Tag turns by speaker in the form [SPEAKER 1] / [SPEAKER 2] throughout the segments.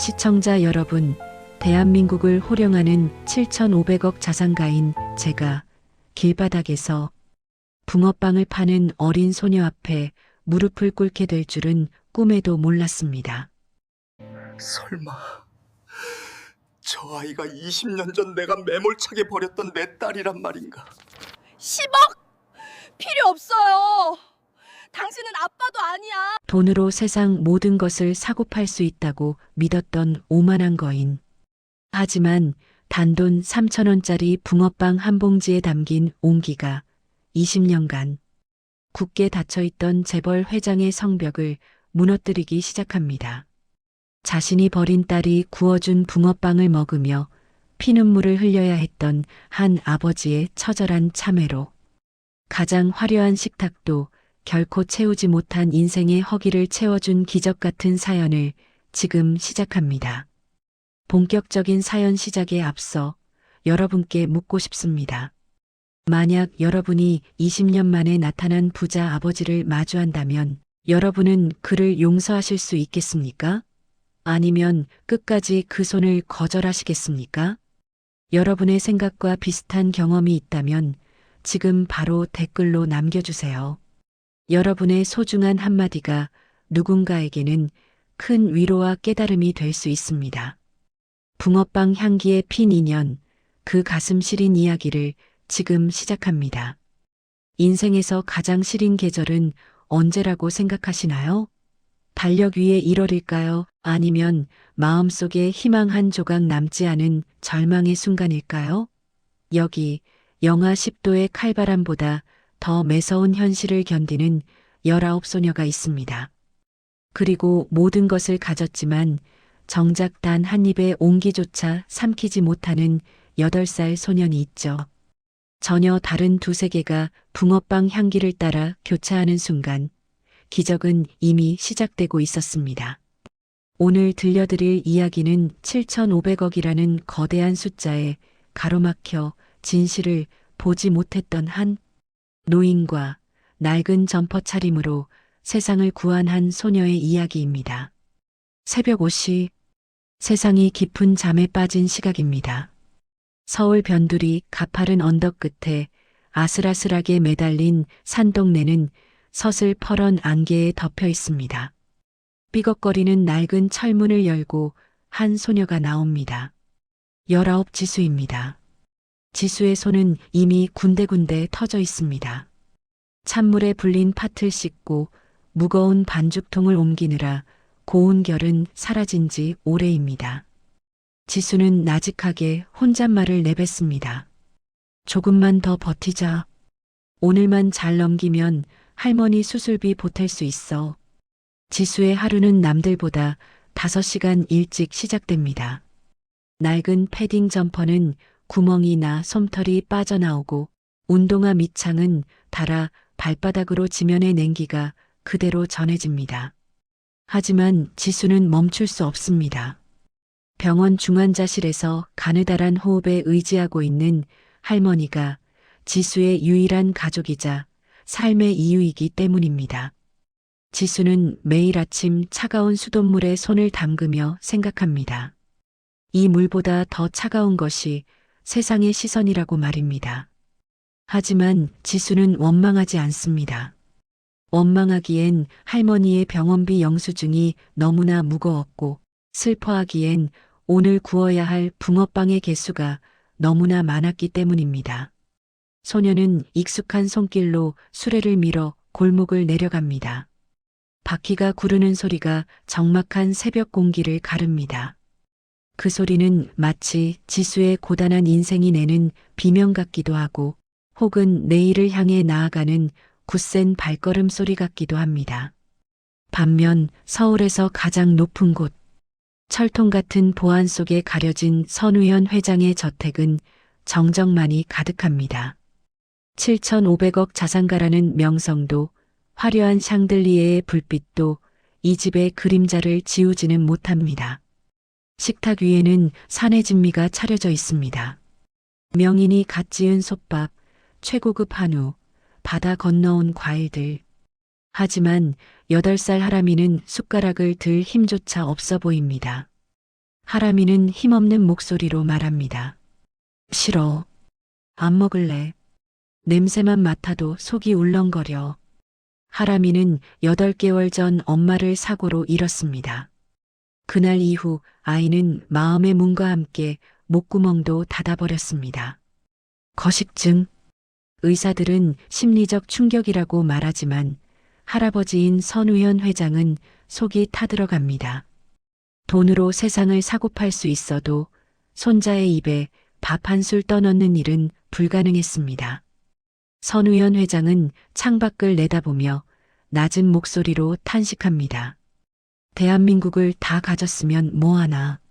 [SPEAKER 1] 시청자 여러분, 대한민국을 호령하는 7,500억 자산가인 제가 길바닥에서 붕어빵을 파는 어린 소녀 앞에 무릎을 꿇게 될 줄은 꿈에도 몰랐습니다.
[SPEAKER 2] 설마 저 아이가 20년 전 내가 매몰차게 버렸던 내 딸이란 말인가?
[SPEAKER 3] 10억? 필요 없어요. 당신은 아빠도 아니야.
[SPEAKER 1] 돈으로 세상 모든 것을 사고 팔 수 있다고 믿었던 오만한 거인. 하지만 단돈 3,000원짜리 붕어빵 한 봉지에 담긴 온기가 20년간 굳게 닫혀있던 재벌 회장의 성벽을 무너뜨리기 시작합니다. 자신이 버린 딸이 구워준 붕어빵을 먹으며 피눈물을 흘려야 했던 한 아버지의 처절한 참회로 가장 화려한 식탁도 결코 채우지 못한 인생의 허기를 채워준 기적 같은 사연을 지금 시작합니다. 본격적인 사연 시작에 앞서 여러분께 묻고 싶습니다. 만약 여러분이 20년 만에 나타난 부자 아버지를 마주한다면 여러분은 그를 용서하실 수 있겠습니까? 아니면 끝까지 그 손을 거절하시겠습니까? 여러분의 생각과 비슷한 경험이 있다면 지금 바로 댓글로 남겨주세요. 여러분의 소중한 한마디가 누군가에게는 큰 위로와 깨달음이 될 수 있습니다. 붕어빵 향기에 핀 인연, 그 가슴 시린 이야기를 지금 시작합니다. 인생에서 가장 시린 계절은 언제라고 생각하시나요? 달력 위의 1월일까요? 아니면 마음속에 희망 한 조각 남지 않은 절망의 순간일까요? 여기 영하 10도의 칼바람보다 더 매서운 현실을 견디는 19소녀가 있습니다. 그리고 모든 것을 가졌지만 정작 단 한 입의 온기조차 삼키지 못하는 8살 소년이 있죠. 전혀 다른 두 세계가 붕어빵 향기를 따라 교차하는 순간 기적은 이미 시작되고 있었습니다. 오늘 들려드릴 이야기는 7,500억이라는 거대한 숫자에 가로막혀 진실을 보지 못했던 한 노인과 낡은 점퍼 차림으로 세상을 구한 소녀의 이야기입니다. 새벽 5시, 세상이 깊은 잠에 빠진 시각입니다. 서울 변두리 가파른 언덕 끝에 아슬아슬하게 매달린 산동네는 서슬퍼런 안개에 덮여 있습니다. 삐걱거리는 낡은 철문을 열고 한 소녀가 나옵니다. 19 지수입니다. 지수의 손은 이미 군데군데 터져 있습니다. 찬물에 불린 팥을 씻고 무거운 반죽통을 옮기느라 고운 결은 사라진 지 오래입니다. 지수는 나직하게 혼잣말을 내뱉습니다. 조금만 더 버티자. 오늘만 잘 넘기면 할머니 수술비 보탤 수 있어. 지수의 하루는 남들보다 5시간 일찍 시작됩니다. 낡은 패딩 점퍼는 구멍이 나 솜털이 빠져나오고 운동화 밑창은 닳아 발바닥으로 지면의 냉기가 그대로 전해집니다. 하지만 지수는 멈출 수 없습니다. 병원 중환자실에서 가느다란 호흡에 의지하고 있는 할머니가 지수의 유일한 가족이자 삶의 이유이기 때문입니다. 지수는 매일 아침 차가운 수돗물에 손을 담그며 생각합니다. 이 물보다 더 차가운 것이 세상의 시선이라고 말입니다. 하지만 지수는 원망하지 않습니다. 원망하기엔 할머니의 병원비 영수증이 너무나 무거웠고 슬퍼하기엔 오늘 구워야 할 붕어빵의 개수가 너무나 많았기 때문입니다. 소녀는 익숙한 손길로 수레를 밀어 골목을 내려갑니다. 바퀴가 구르는 소리가 적막한 새벽 공기를 가릅니다. 그 소리는 마치 지수의 고단한 인생이 내는 비명 같기도 하고 혹은 내일을 향해 나아가는 굳센 발걸음 소리 같기도 합니다. 반면 서울에서 가장 높은 곳, 철통 같은 보안 속에 가려진 선우현 회장의 저택은 정적만이 가득합니다. 7,500억 자산가라는 명성도 화려한 샹들리에의 불빛도 이 집의 그림자를 지우지는 못합니다. 식탁 위에는 산의 진미가 차려져 있습니다. 명인이 갓 지은 솥밥, 최고급 한우, 바다 건너온 과일들. 하지만 8살 하람이는 숟가락을 들 힘조차 없어 보입니다. 하람이는 힘없는 목소리로 말합니다. 싫어. 안 먹을래. 냄새만 맡아도 속이 울렁거려. 하람이는 8개월 전 엄마를 사고로 잃었습니다. 그날 이후 아이는 마음의 문과 함께 목구멍도 닫아버렸습니다. 거식증. 의사들은 심리적 충격이라고 말하지만 할아버지인 선우현 회장은 속이 타들어갑니다. 돈으로 세상을 사고팔 수 있어도 손자의 입에 밥 한 술 떠넣는 일은 불가능했습니다. 선우현 회장은 창밖을 내다보며 낮은 목소리로 탄식합니다. 대한민국을 다 가졌으면 뭐하나.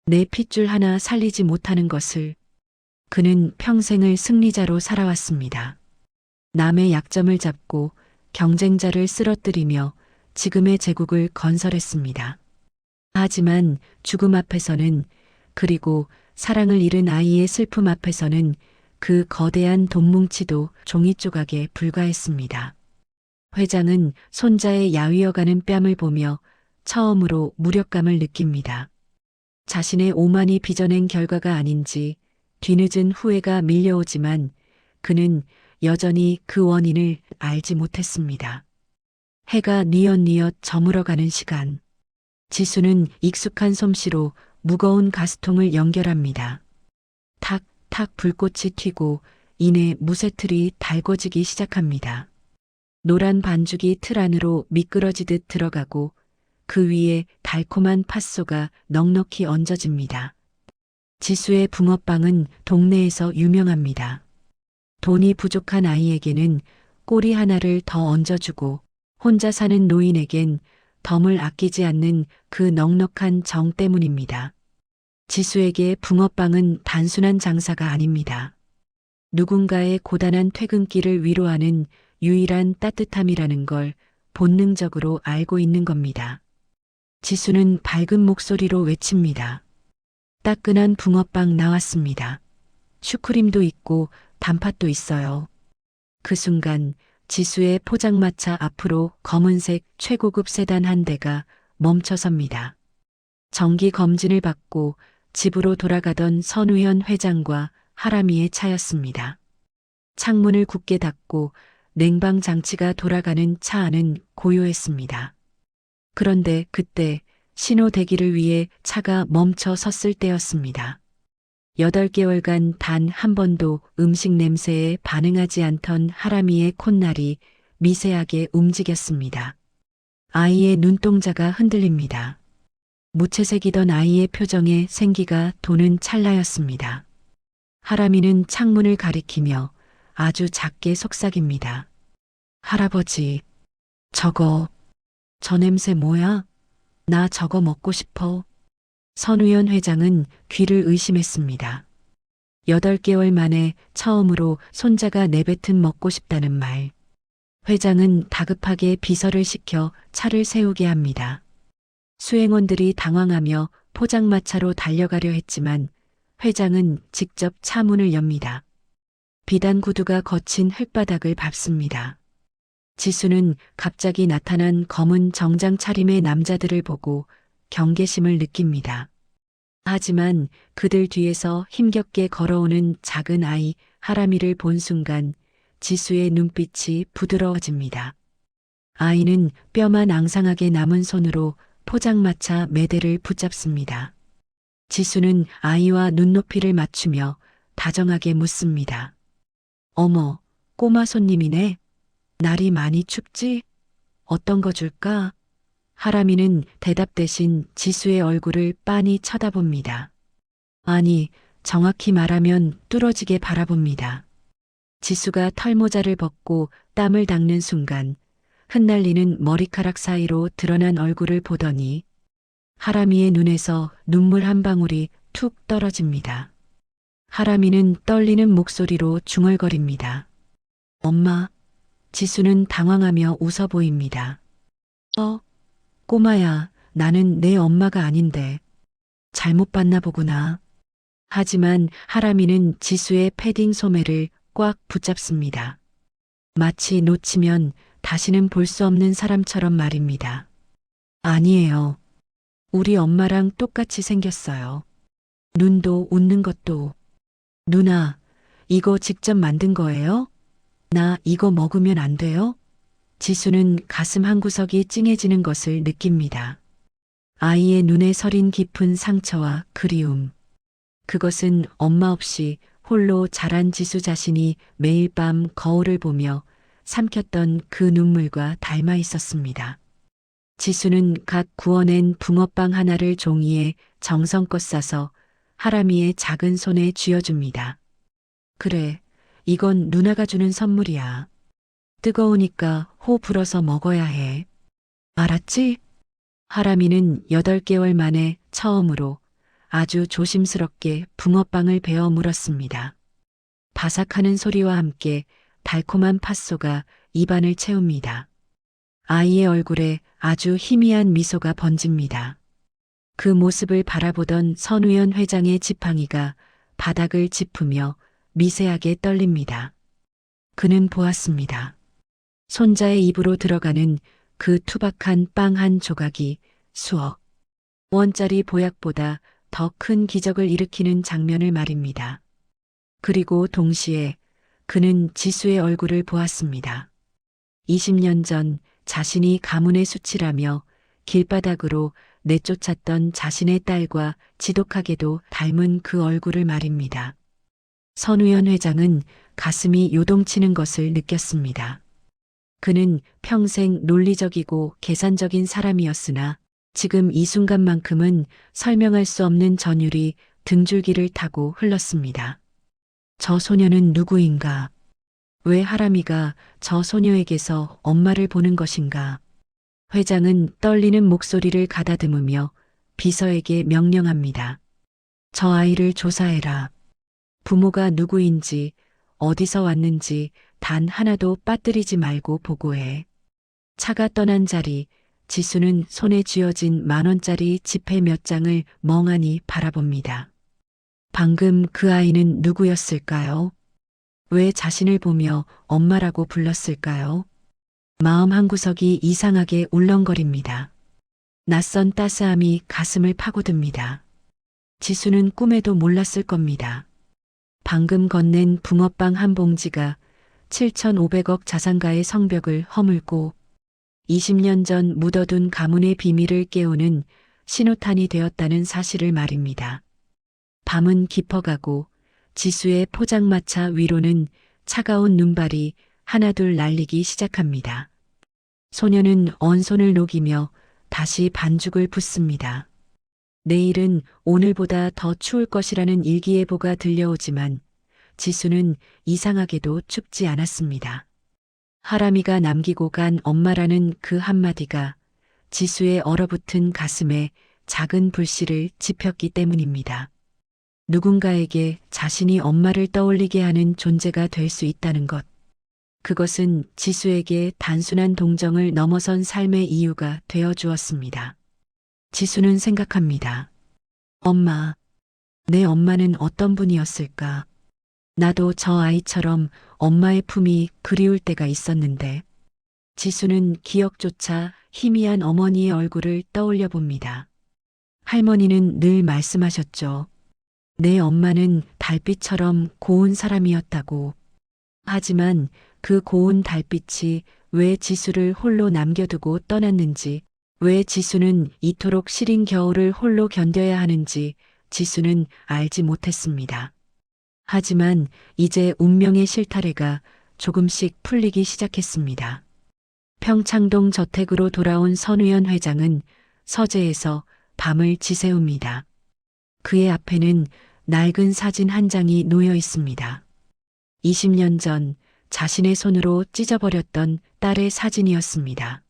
[SPEAKER 1] 내 핏줄 하나 살리지 못하는 것을. 그는 평생을 승리자로 살아왔습니다. 남의 약점을 잡고 경쟁자를 쓰러뜨리며 지금의 제국을 건설했습니다. 하지만 죽음 앞에서는, 그리고 사랑을 잃은 아이의 슬픔 앞에서는 그 거대한 돈뭉치도 종이 조각에 불과했습니다. 회장은 손자의 야위어가는 뺨을 보며 처음으로 무력감을 느낍니다. 자신의 오만이 빚어낸 결과가 아닌지 뒤늦은 후회가 밀려오지만 그는 여전히 그 원인을 알지 못했습니다. 해가 뉘엿뉘엿 저물어가는 시간. 지수는 익숙한 솜씨로 무거운 가스통을 연결합니다. 탁탁 불꽃이 튀고 이내 무쇠틀이 달궈지기 시작합니다. 노란 반죽이 틀 안으로 미끄러지듯 들어가고 그 위에 달콤한 팥소가 넉넉히 얹어집니다. 지수의 붕어빵은 동네에서 유명합니다. 돈이 부족한 아이에게는 꼬리 하나를 더 얹어주고 혼자 사는 노인에겐 덤을 아끼지 않는 그 넉넉한 정 때문입니다. 지수에게 붕어빵은 단순한 장사가 아닙니다. 누군가의 고단한 퇴근길을 위로하는 유일한 따뜻함이라는 걸 본능적으로 알고 있는 겁니다. 지수는 밝은 목소리로 외칩니다. 따끈한 붕어빵 나왔습니다. 슈크림도 있고 단팥도 있어요. 그 순간 지수의 포장마차 앞으로 검은색 최고급 세단 한 대가 멈춰섭니다. 정기 검진을 받고 집으로 돌아가던 선우현 회장과 하람이의 차였습니다. 창문을 굳게 닫고 냉방 장치가 돌아가는 차 안은 고요했습니다. 그런데 그때 신호 대기를 위해 차가 멈춰 섰을 때였습니다. 8개월간 단 한 번도 음식 냄새에 반응하지 않던 하람이의 콧날이 미세하게 움직였습니다. 아이의 눈동자가 흔들립니다. 무채색이던 아이의 표정에 생기가 도는 찰나였습니다. 하람이는 창문을 가리키며 아주 작게 속삭입니다. 할아버지, 저 냄새 뭐야? 나 저거 먹고 싶어. 선우현 회장은 귀를 의심했습니다. 8개월 만에 처음으로 손자가 내뱉은 먹고 싶다는 말. 회장은 다급하게 비서를 시켜 차를 세우게 합니다. 수행원들이 당황하며 포장마차로 달려가려 했지만 회장은 직접 차 문을 엽니다. 비단 구두가 거친 흙바닥을 밟습니다. 지수는 갑자기 나타난 검은 정장 차림의 남자들을 보고 경계심을 느낍니다. 하지만 그들 뒤에서 힘겹게 걸어오는 작은 아이 하람이를 본 순간 지수의 눈빛이 부드러워집니다. 아이는 뼈만 앙상하게 남은 손으로 포장마차 매대를 붙잡습니다. 지수는 아이와 눈높이를 맞추며 다정하게 묻습니다. 어머, 꼬마 손님이네. 날이 많이 춥지? 어떤 거 줄까? 하람이는 대답 대신 지수의 얼굴을 빤히 쳐다봅니다. 아니, 정확히 말하면 뚫어지게 바라봅니다. 지수가 털모자를 벗고 땀을 닦는 순간 흩날리는 머리카락 사이로 드러난 얼굴을 보더니 하람이의 눈에서 눈물 한 방울이 툭 떨어집니다. 하람이는 떨리는 목소리로 중얼거립니다. 엄마. 지수는 당황하며 웃어 보입니다. 꼬마야, 나는 내 엄마가 아닌데. 잘못 봤나 보구나. 하지만 하람이는 지수의 패딩 소매를 꽉 붙잡습니다. 마치 놓치면 다시는 볼 수 없는 사람처럼 말입니다. 아니에요. 우리 엄마랑 똑같이 생겼어요. 눈도 웃는 것도. 누나, 이거 직접 만든 거예요? 나 이거 먹으면 안 돼요? 지수는 가슴 한구석이 찡해지는 것을 느낍니다. 아이의 눈에 서린 깊은 상처와 그리움. 그것은 엄마 없이 홀로 자란 지수 자신이 매일 밤 거울을 보며 삼켰던 그 눈물과 닮아 있었습니다. 지수는 각 구워낸 붕어빵 하나를 종이에 정성껏 싸서 하람이의 작은 손에 쥐어줍니다. 그래, 이건 누나가 주는 선물이야. 뜨거우니까 호 불어서 먹어야 해. 알았지? 하람이는 8개월 만에 처음으로 아주 조심스럽게 붕어빵을 베어 물었습니다. 바삭하는 소리와 함께 달콤한 팥소가 입안을 채웁니다. 아이의 얼굴에 아주 희미한 미소가 번집니다. 그 모습을 바라보던 선우연 회장의 지팡이가 바닥을 짚으며 미세하게 떨립니다. 그는 보았습니다. 손자의 입으로 들어가는 그 투박한 빵 한 조각이 수억 원짜리 보약보다 더 큰 기적을 일으키는 장면을 말입니다. 그리고 동시에 그는 지수의 얼굴을 보았습니다. 20년 전 자신이 가문의 수치라며 길바닥으로 내쫓았던 자신의 딸과 지독하게도 닮은 그 얼굴을 말입니다. 선우연 회장은 가슴이 요동치는 것을 느꼈습니다. 그는 평생 논리적이고 계산적인 사람이었으나 지금 이 순간만큼은 설명할 수 없는 전율이 등줄기를 타고 흘렀습니다. 저 소녀는 누구인가? 왜 하람이가 저 소녀에게서 엄마를 보는 것인가? 회장은 떨리는 목소리를 가다듬으며 비서에게 명령합니다. 저 아이를 조사해라. 부모가 누구인지, 어디서 왔는지 단 하나도 빠뜨리지 말고 보고해. 차가 떠난 자리, 지수는 손에 쥐어진 10,000원짜리 지폐 몇 장을 멍하니 바라봅니다. 방금 그 아이는 누구였을까요? 왜 자신을 보며 엄마라고 불렀을까요? 마음 한구석이 이상하게 울렁거립니다. 낯선 따스함이 가슴을 파고듭니다. 지수는 꿈에도 몰랐을 겁니다. 방금 건넨 붕어빵 한 봉지가 7,500억 자산가의 성벽을 허물고 20년 전 묻어둔 가문의 비밀을 깨우는 신호탄이 되었다는 사실을 말입니다. 밤은 깊어가고 지수의 포장마차 위로는 차가운 눈발이 하나둘 날리기 시작합니다. 소녀는 언손을 녹이며 다시 반죽을 붓습니다. 내일은 오늘보다 더 추울 것이라는 일기예보가 들려오지만 지수는 이상하게도 춥지 않았습니다. 하람이가 남기고 간 엄마라는 그 한마디가 지수의 얼어붙은 가슴에 작은 불씨를 지폈기 때문입니다. 누군가에게 자신이 엄마를 떠올리게 하는 존재가 될 수 있다는 것. 그것은 지수에게 단순한 동정을 넘어선 삶의 이유가 되어 주었습니다. 지수는 생각합니다. 엄마, 내 엄마는 어떤 분이었을까? 나도 저 아이처럼 엄마의 품이 그리울 때가 있었는데. 지수는 기억조차 희미한 어머니의 얼굴을 떠올려 봅니다. 할머니는 늘 말씀하셨죠. 내 엄마는 달빛처럼 고운 사람이었다고. 하지만 그 고운 달빛이 왜 지수를 홀로 남겨두고 떠났는지, 왜 지수는 이토록 시린 겨울을 홀로 견뎌야 하는지 지수는 알지 못했습니다. 하지만 이제 운명의 실타래가 조금씩 풀리기 시작했습니다. 평창동 저택으로 돌아온 선우연 회장은 서재에서 밤을 지새웁니다. 그의 앞에는 낡은 사진 한 장이 놓여 있습니다. 20년 전 자신의 손으로 찢어버렸던 딸의 사진이었습니다.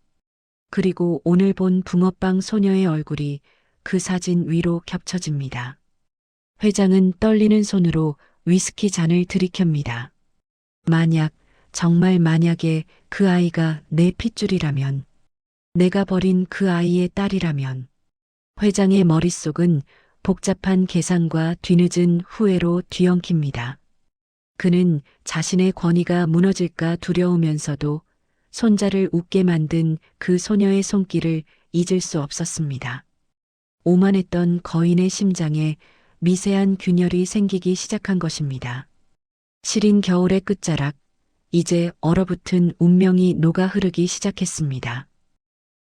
[SPEAKER 1] 그리고 오늘 본 붕어빵 소녀의 얼굴이 그 사진 위로 겹쳐집니다. 회장은 떨리는 손으로 위스키 잔을 들이켭니다. 만약, 정말 만약에 그 아이가 내 핏줄이라면, 내가 버린 그 아이의 딸이라면. 회장의 머릿속은 복잡한 계산과 뒤늦은 후회로 뒤엉킵니다. 그는 자신의 권위가 무너질까 두려우면서도 손자를 웃게 만든 그 소녀의 손길을 잊을 수 없었습니다. 오만했던 거인의 심장에 미세한 균열이 생기기 시작한 것입니다. 시린 겨울의 끝자락, 이제 얼어붙은 운명이 녹아 흐르기 시작했습니다.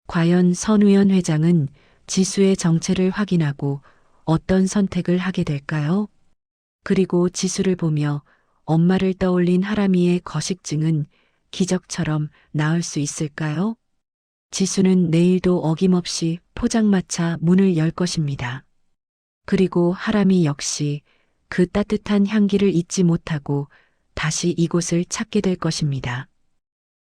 [SPEAKER 1] 과연 선우연 회장은 지수의 정체를 확인하고 어떤 선택을 하게 될까요? 그리고 지수를 보며 엄마를 떠올린 하람이의 거식증은 기적처럼 나을 수 있을까요? 지수는 내일도 어김없이 포장마차 문을 열 것입니다. 그리고 하람이 역시 그 따뜻한 향기를 잊지 못하고 다시 이곳을 찾게 될 것입니다.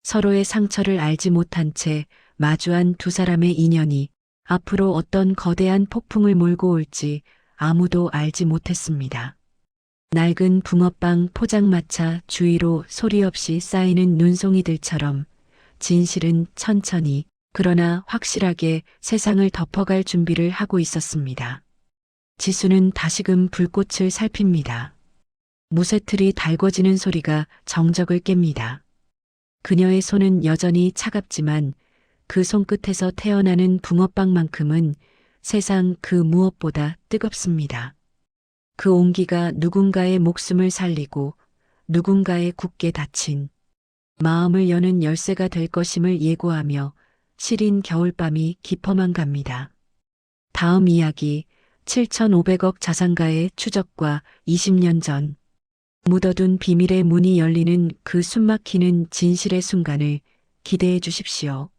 [SPEAKER 1] 서로의 상처를 알지 못한 채 마주한 두 사람의 인연이 앞으로 어떤 거대한 폭풍을 몰고 올지 아무도 알지 못했습니다. 낡은 붕어빵 포장마차 주위로 소리 없이 쌓이는 눈송이들처럼 진실은 천천히 그러나 확실하게 세상을 덮어갈 준비를 하고 있었습니다. 지수는 다시금 불꽃을 살핍니다. 무쇠틀이 달궈지는 소리가 정적을 깹니다. 그녀의 손은 여전히 차갑지만 그 손끝에서 태어나는 붕어빵만큼은 세상 그 무엇보다 뜨겁습니다. 그 온기가 누군가의 목숨을 살리고 누군가의 굳게 닫힌 마음을 여는 열쇠가 될 것임을 예고하며 시린 겨울밤이 깊어만 갑니다. 다음 이야기 7,500억 자산가의 추적과 20년 전 묻어둔 비밀의 문이 열리는 그 숨막히는 진실의 순간을 기대해 주십시오.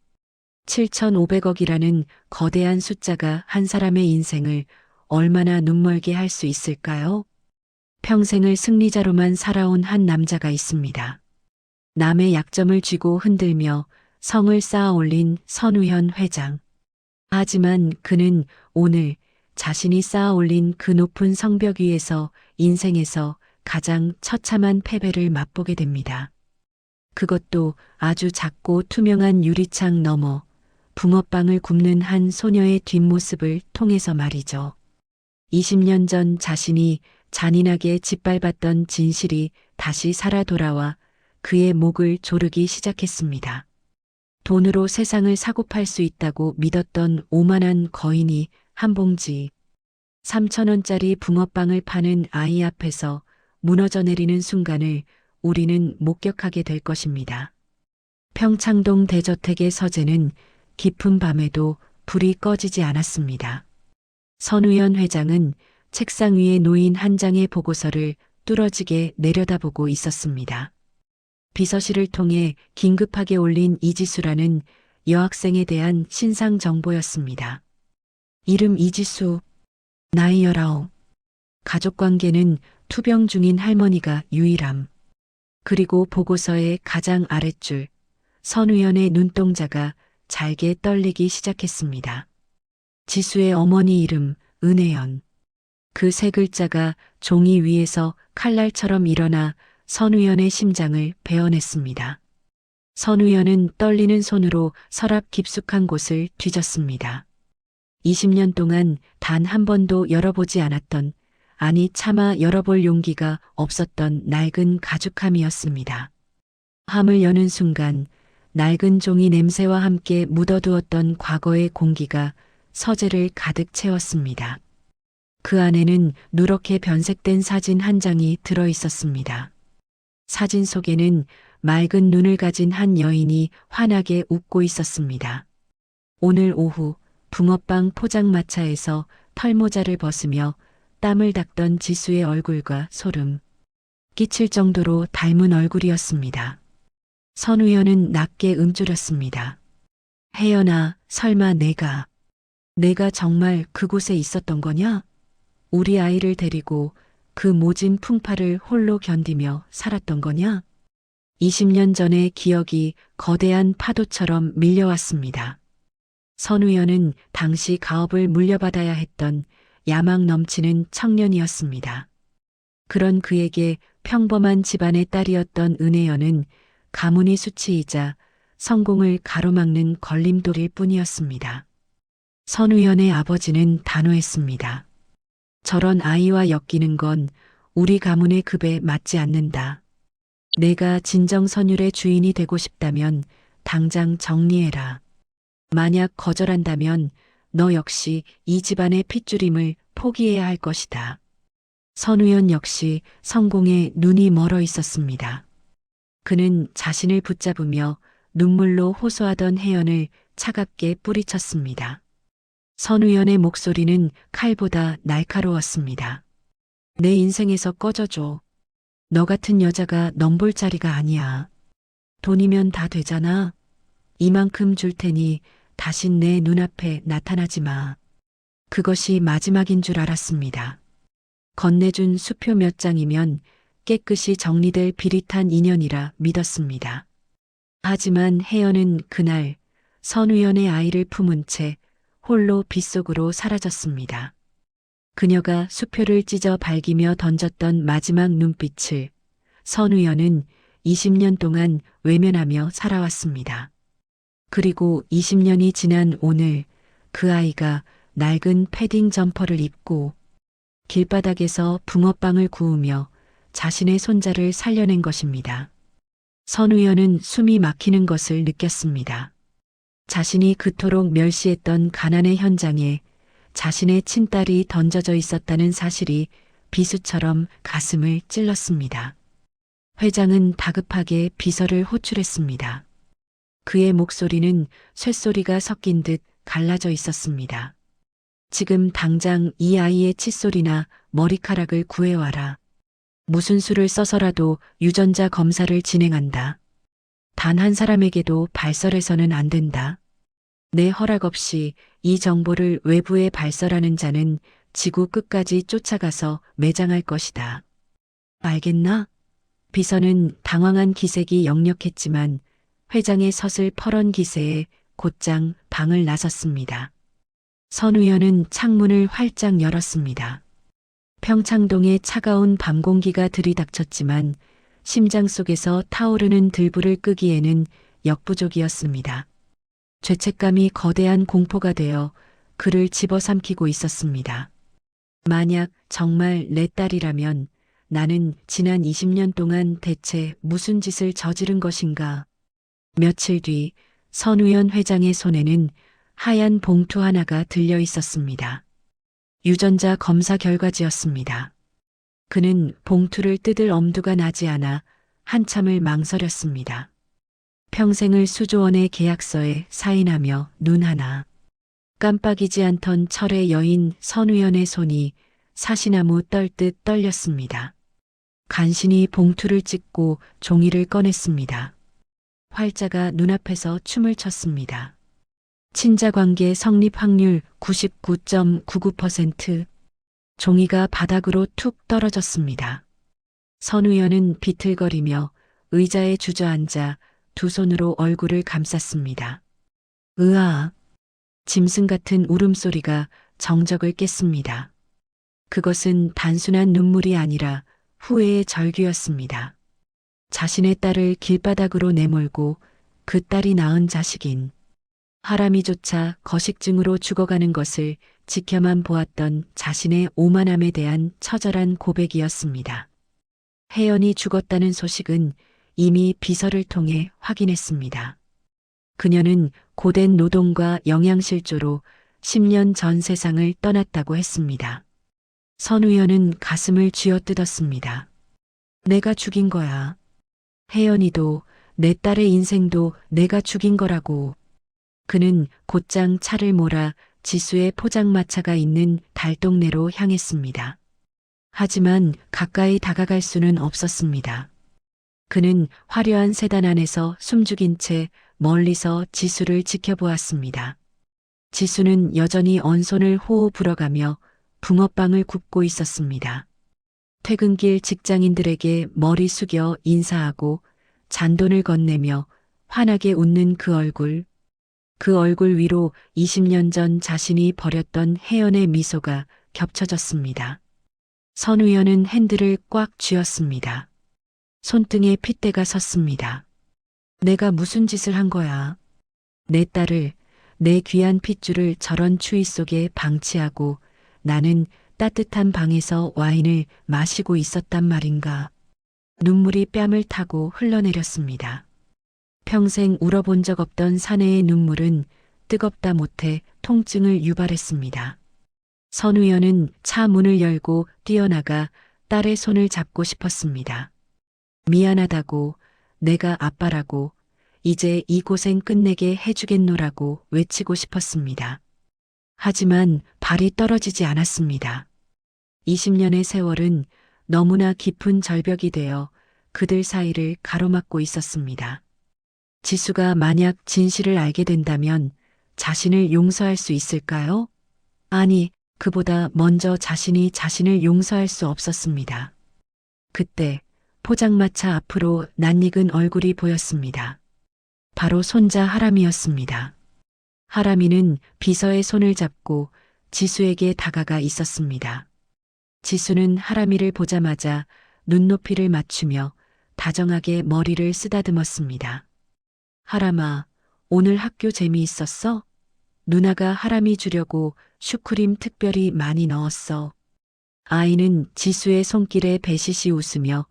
[SPEAKER 1] 7,500억이라는 거대한 숫자가 한 사람의 인생을 얼마나 눈멀게 할 수 있을까요? 평생을 승리자로만 살아온 한 남자가 있습니다. 남의 약점을 쥐고 흔들며 성을 쌓아 올린 선우현 회장. 하지만 그는 오늘 자신이 쌓아 올린 그 높은 성벽 위에서 인생에서 가장 처참한 패배를 맛보게 됩니다. 그것도 아주 작고 투명한 유리창 너머 붕어빵을 굽는 한 소녀의 뒷모습을 통해서 말이죠. 20년 전 자신이 잔인하게 짓밟았던 진실이 다시 살아 돌아와 그의 목을 조르기 시작했습니다. 돈으로 세상을 사고팔 수 있다고 믿었던 오만한 거인이 한 봉지 3,000원짜리 붕어빵을 파는 아이 앞에서 무너져 내리는 순간을 우리는 목격하게 될 것입니다. 평창동 대저택의 서재는 깊은 밤에도 불이 꺼지지 않았습니다. 선우연 회장은 책상 위에 놓인 한 장의 보고서를 뚫어지게 내려다보고 있었습니다. 비서실을 통해 긴급하게 올린 이지수라는 여학생에 대한 신상 정보였습니다. 이름 이지수, 나이 19. 가족관계는 투병 중인 할머니가 유일함. 그리고 보고서의 가장 아랫줄, 선우연의 눈동자가 잘게 떨리기 시작했습니다. 지수의 어머니 이름 은혜연. 그 세 글자가 종이 위에서 칼날처럼 일어나 선우연의 심장을 베어냈습니다. 선우연은 떨리는 손으로 서랍 깊숙한 곳을 뒤졌습니다. 20년 동안 단 한 번도 열어보지 않았던, 아니 차마 열어볼 용기가 없었던 낡은 가죽함이었습니다. 함을 여는 순간 낡은 종이 냄새와 함께 묻어두었던 과거의 공기가 서재를 가득 채웠습니다. 그 안에는 누렇게 변색된 사진 한 장이 들어 있었습니다. 사진 속에는 맑은 눈을 가진 한 여인이 환하게 웃고 있었습니다. 오늘 오후 붕어빵 포장마차에서 털모자를 벗으며 땀을 닦던 지수의 얼굴과 소름 끼칠 정도로 닮은 얼굴이었습니다. 선우연은 낮게 움츠렸습니다. 혜연아, 설마 내가 정말 그곳에 있었던 거냐? 우리 아이를 데리고 그 모진 풍파를 홀로 견디며 살았던 거냐? 20년 전의 기억이 거대한 파도처럼 밀려왔습니다. 선우연은 당시 가업을 물려받아야 했던 야망 넘치는 청년이었습니다. 그런 그에게 평범한 집안의 딸이었던 은혜연은 가문의 수치이자 성공을 가로막는 걸림돌일 뿐이었습니다. 선우연의 아버지는 단호했습니다. 저런 아이와 엮이는 건 우리 가문의 급에 맞지 않는다. 내가 진정선율의 주인이 되고 싶다면 당장 정리해라. 만약 거절한다면 너 역시 이 집안의 핏줄임을 포기해야 할 것이다. 선우연 역시 성공에 눈이 멀어 있었습니다. 그는 자신을 붙잡으며 눈물로 호소하던 혜연을 차갑게 뿌리쳤습니다. 선우연의 목소리는 칼보다 날카로웠습니다. 내 인생에서 꺼져줘. 너 같은 여자가 넘볼 자리가 아니야. 돈이면 다 되잖아. 이만큼 줄 테니 다신 내 눈앞에 나타나지 마. 그것이 마지막인 줄 알았습니다. 건네준 수표 몇 장이면 깨끗이 정리될 비릿한 인연이라 믿었습니다. 하지만 혜연은 그날 선우연의 아이를 품은 채 홀로 빗속으로 사라졌습니다. 그녀가 수표를 찢어 발기며 던졌던 마지막 눈빛을 선우연은 20년 동안 외면하며 살아왔습니다. 그리고 20년이 지난 오늘 그 아이가 낡은 패딩 점퍼를 입고 길바닥에서 붕어빵을 구우며 자신의 손자를 살려낸 것입니다. 선우연은 숨이 막히는 것을 느꼈습니다. 자신이 그토록 멸시했던 가난의 현장에 자신의 친딸이 던져져 있었다는 사실이 비수처럼 가슴을 찔렀습니다. 회장은 다급하게 비서를 호출했습니다. 그의 목소리는 쇳소리가 섞인 듯 갈라져 있었습니다. 지금 당장 이 아이의 칫솔이나 머리카락을 구해와라. 무슨 수를 써서라도 유전자 검사를 진행한다. 단 한 사람에게도 발설해서는 안 된다. 내 허락 없이 이 정보를 외부에 발설하는 자는 지구 끝까지 쫓아가서 매장할 것이다. 알겠나? 비서는 당황한 기색이 역력했지만 회장의 서슬 퍼런 기세에 곧장 방을 나섰습니다. 선우연은 창문을 활짝 열었습니다. 평창동의 차가운 밤 공기가 들이닥쳤지만 심장 속에서 타오르는 들불을 끄기에는 역부족이었습니다. 죄책감이 거대한 공포가 되어 그를 집어삼키고 있었습니다. 만약 정말 내 딸이라면 나는 지난 20년 동안 대체 무슨 짓을 저지른 것인가. 며칠 뒤 선우연 회장의 손에는 하얀 봉투 하나가 들려 있었습니다. 유전자 검사 결과지였습니다. 그는 봉투를 뜯을 엄두가 나지 않아 한참을 망설였습니다. 평생을 수조원의 계약서에 사인하며 눈 하나 깜빡이지 않던 철의 여인 선우연의 손이 사시나무 떨듯 떨렸습니다. 간신히 봉투를 찢고 종이를 꺼냈습니다. 활자가 눈앞에서 춤을 췄습니다. 친자관계 성립 확률 99.99%. 종이가 바닥으로 툭 떨어졌습니다. 선우연은 비틀거리며 의자에 주저앉아 두 손으로 얼굴을 감쌌습니다. 으아! 짐승 같은 울음소리가 정적을 깼습니다. 그것은 단순한 눈물이 아니라 후회의 절규였습니다. 자신의 딸을 길바닥으로 내몰고 그 딸이 낳은 자식인 하람이조차 거식증으로 죽어가는 것을 지켜만 보았던 자신의 오만함에 대한 처절한 고백이었습니다. 혜연이 죽었다는 소식은 이미 비서를 통해 확인했습니다. 그녀는 고된 노동과 영양실조로 10년 전 세상을 떠났다고 했습니다. 선우연은 가슴을 쥐어뜯었습니다. 내가 죽인 거야. 혜연이도 내 딸의 인생도 내가 죽인 거라고. 그는 곧장 차를 몰아 지수의 포장마차가 있는 달동네로 향했습니다. 하지만 가까이 다가갈 수는 없었습니다. 그는 화려한 세단 안에서 숨죽인 채 멀리서 지수를 지켜보았습니다. 지수는 여전히 언손을 호호 불어가며 붕어빵을 굽고 있었습니다. 퇴근길 직장인들에게 머리 숙여 인사하고 잔돈을 건네며 환하게 웃는 그 얼굴 위로 20년 전 자신이 버렸던 혜연의 미소가 겹쳐졌습니다. 선우연은 핸들을 꽉 쥐었습니다. 손등에 핏대가 섰습니다. 내가 무슨 짓을 한 거야. 내 딸을, 내 귀한 핏줄을 저런 추위 속에 방치하고 나는 따뜻한 방에서 와인을 마시고 있었단 말인가. 눈물이 뺨을 타고 흘러내렸습니다. 평생 울어본 적 없던 사내의 눈물은 뜨겁다 못해 통증을 유발했습니다. 선우연은 차 문을 열고 뛰어나가 딸의 손을 잡고 싶었습니다. 미안하다고, 내가 아빠라고, 이제 이 고생 끝내게 해주겠노라고 외치고 싶었습니다. 하지만 발이 떨어지지 않았습니다. 20년의 세월은 너무나 깊은 절벽이 되어 그들 사이를 가로막고 있었습니다. 지수가 만약 진실을 알게 된다면 자신을 용서할 수 있을까요? 아니, 그보다 먼저 자신이 자신을 용서할 수 없었습니다. 그때 포장마차 앞으로 낯익은 얼굴이 보였습니다. 바로 손자 하람이었습니다. 하람이는 비서의 손을 잡고 지수에게 다가가 있었습니다. 지수는 하람이를 보자마자 눈높이를 맞추며 다정하게 머리를 쓰다듬었습니다. 하람아, 오늘 학교 재미있었어? 누나가 하람이 주려고 슈크림 특별히 많이 넣었어. 아이는 지수의 손길에 배시시 웃으며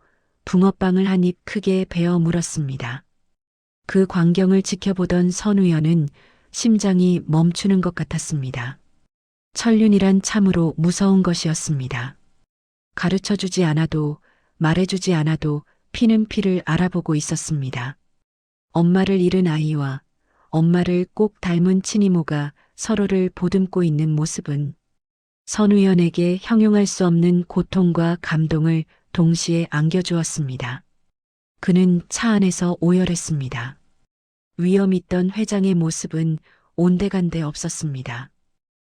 [SPEAKER 1] 붕어빵을 한 입 크게 베어 물었습니다. 그 광경을 지켜보던 선우연은 심장이 멈추는 것 같았습니다. 천륜이란 참으로 무서운 것이었습니다. 가르쳐주지 않아도 말해주지 않아도 피는 피를 알아보고 있었습니다. 엄마를 잃은 아이와 엄마를 꼭 닮은 친이모가 서로를 보듬고 있는 모습은 선우연에게 형용할 수 없는 고통과 감동을 동시에 안겨주었습니다. 그는 차 안에서 오열했습니다. 위험 있던 회장의 모습은 온데간데 없었습니다.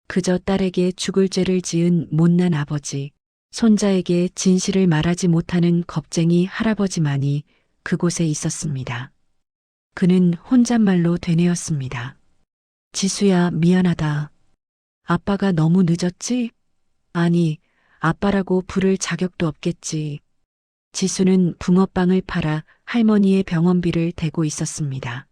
[SPEAKER 1] 그저 딸에게 죽을 죄를 지은 못난 아버지, 손자에게 진실을 말하지 못하는 겁쟁이 할아버지만이 그곳에 있었습니다. 그는 혼잣말로 되뇌었습니다. 지수야, 미안하다. 아빠가 너무 늦었지? 아니, 아빠라고 부를 자격도 없겠지. 지수는 붕어빵을 팔아 할머니의 병원비를 대고 있었습니다.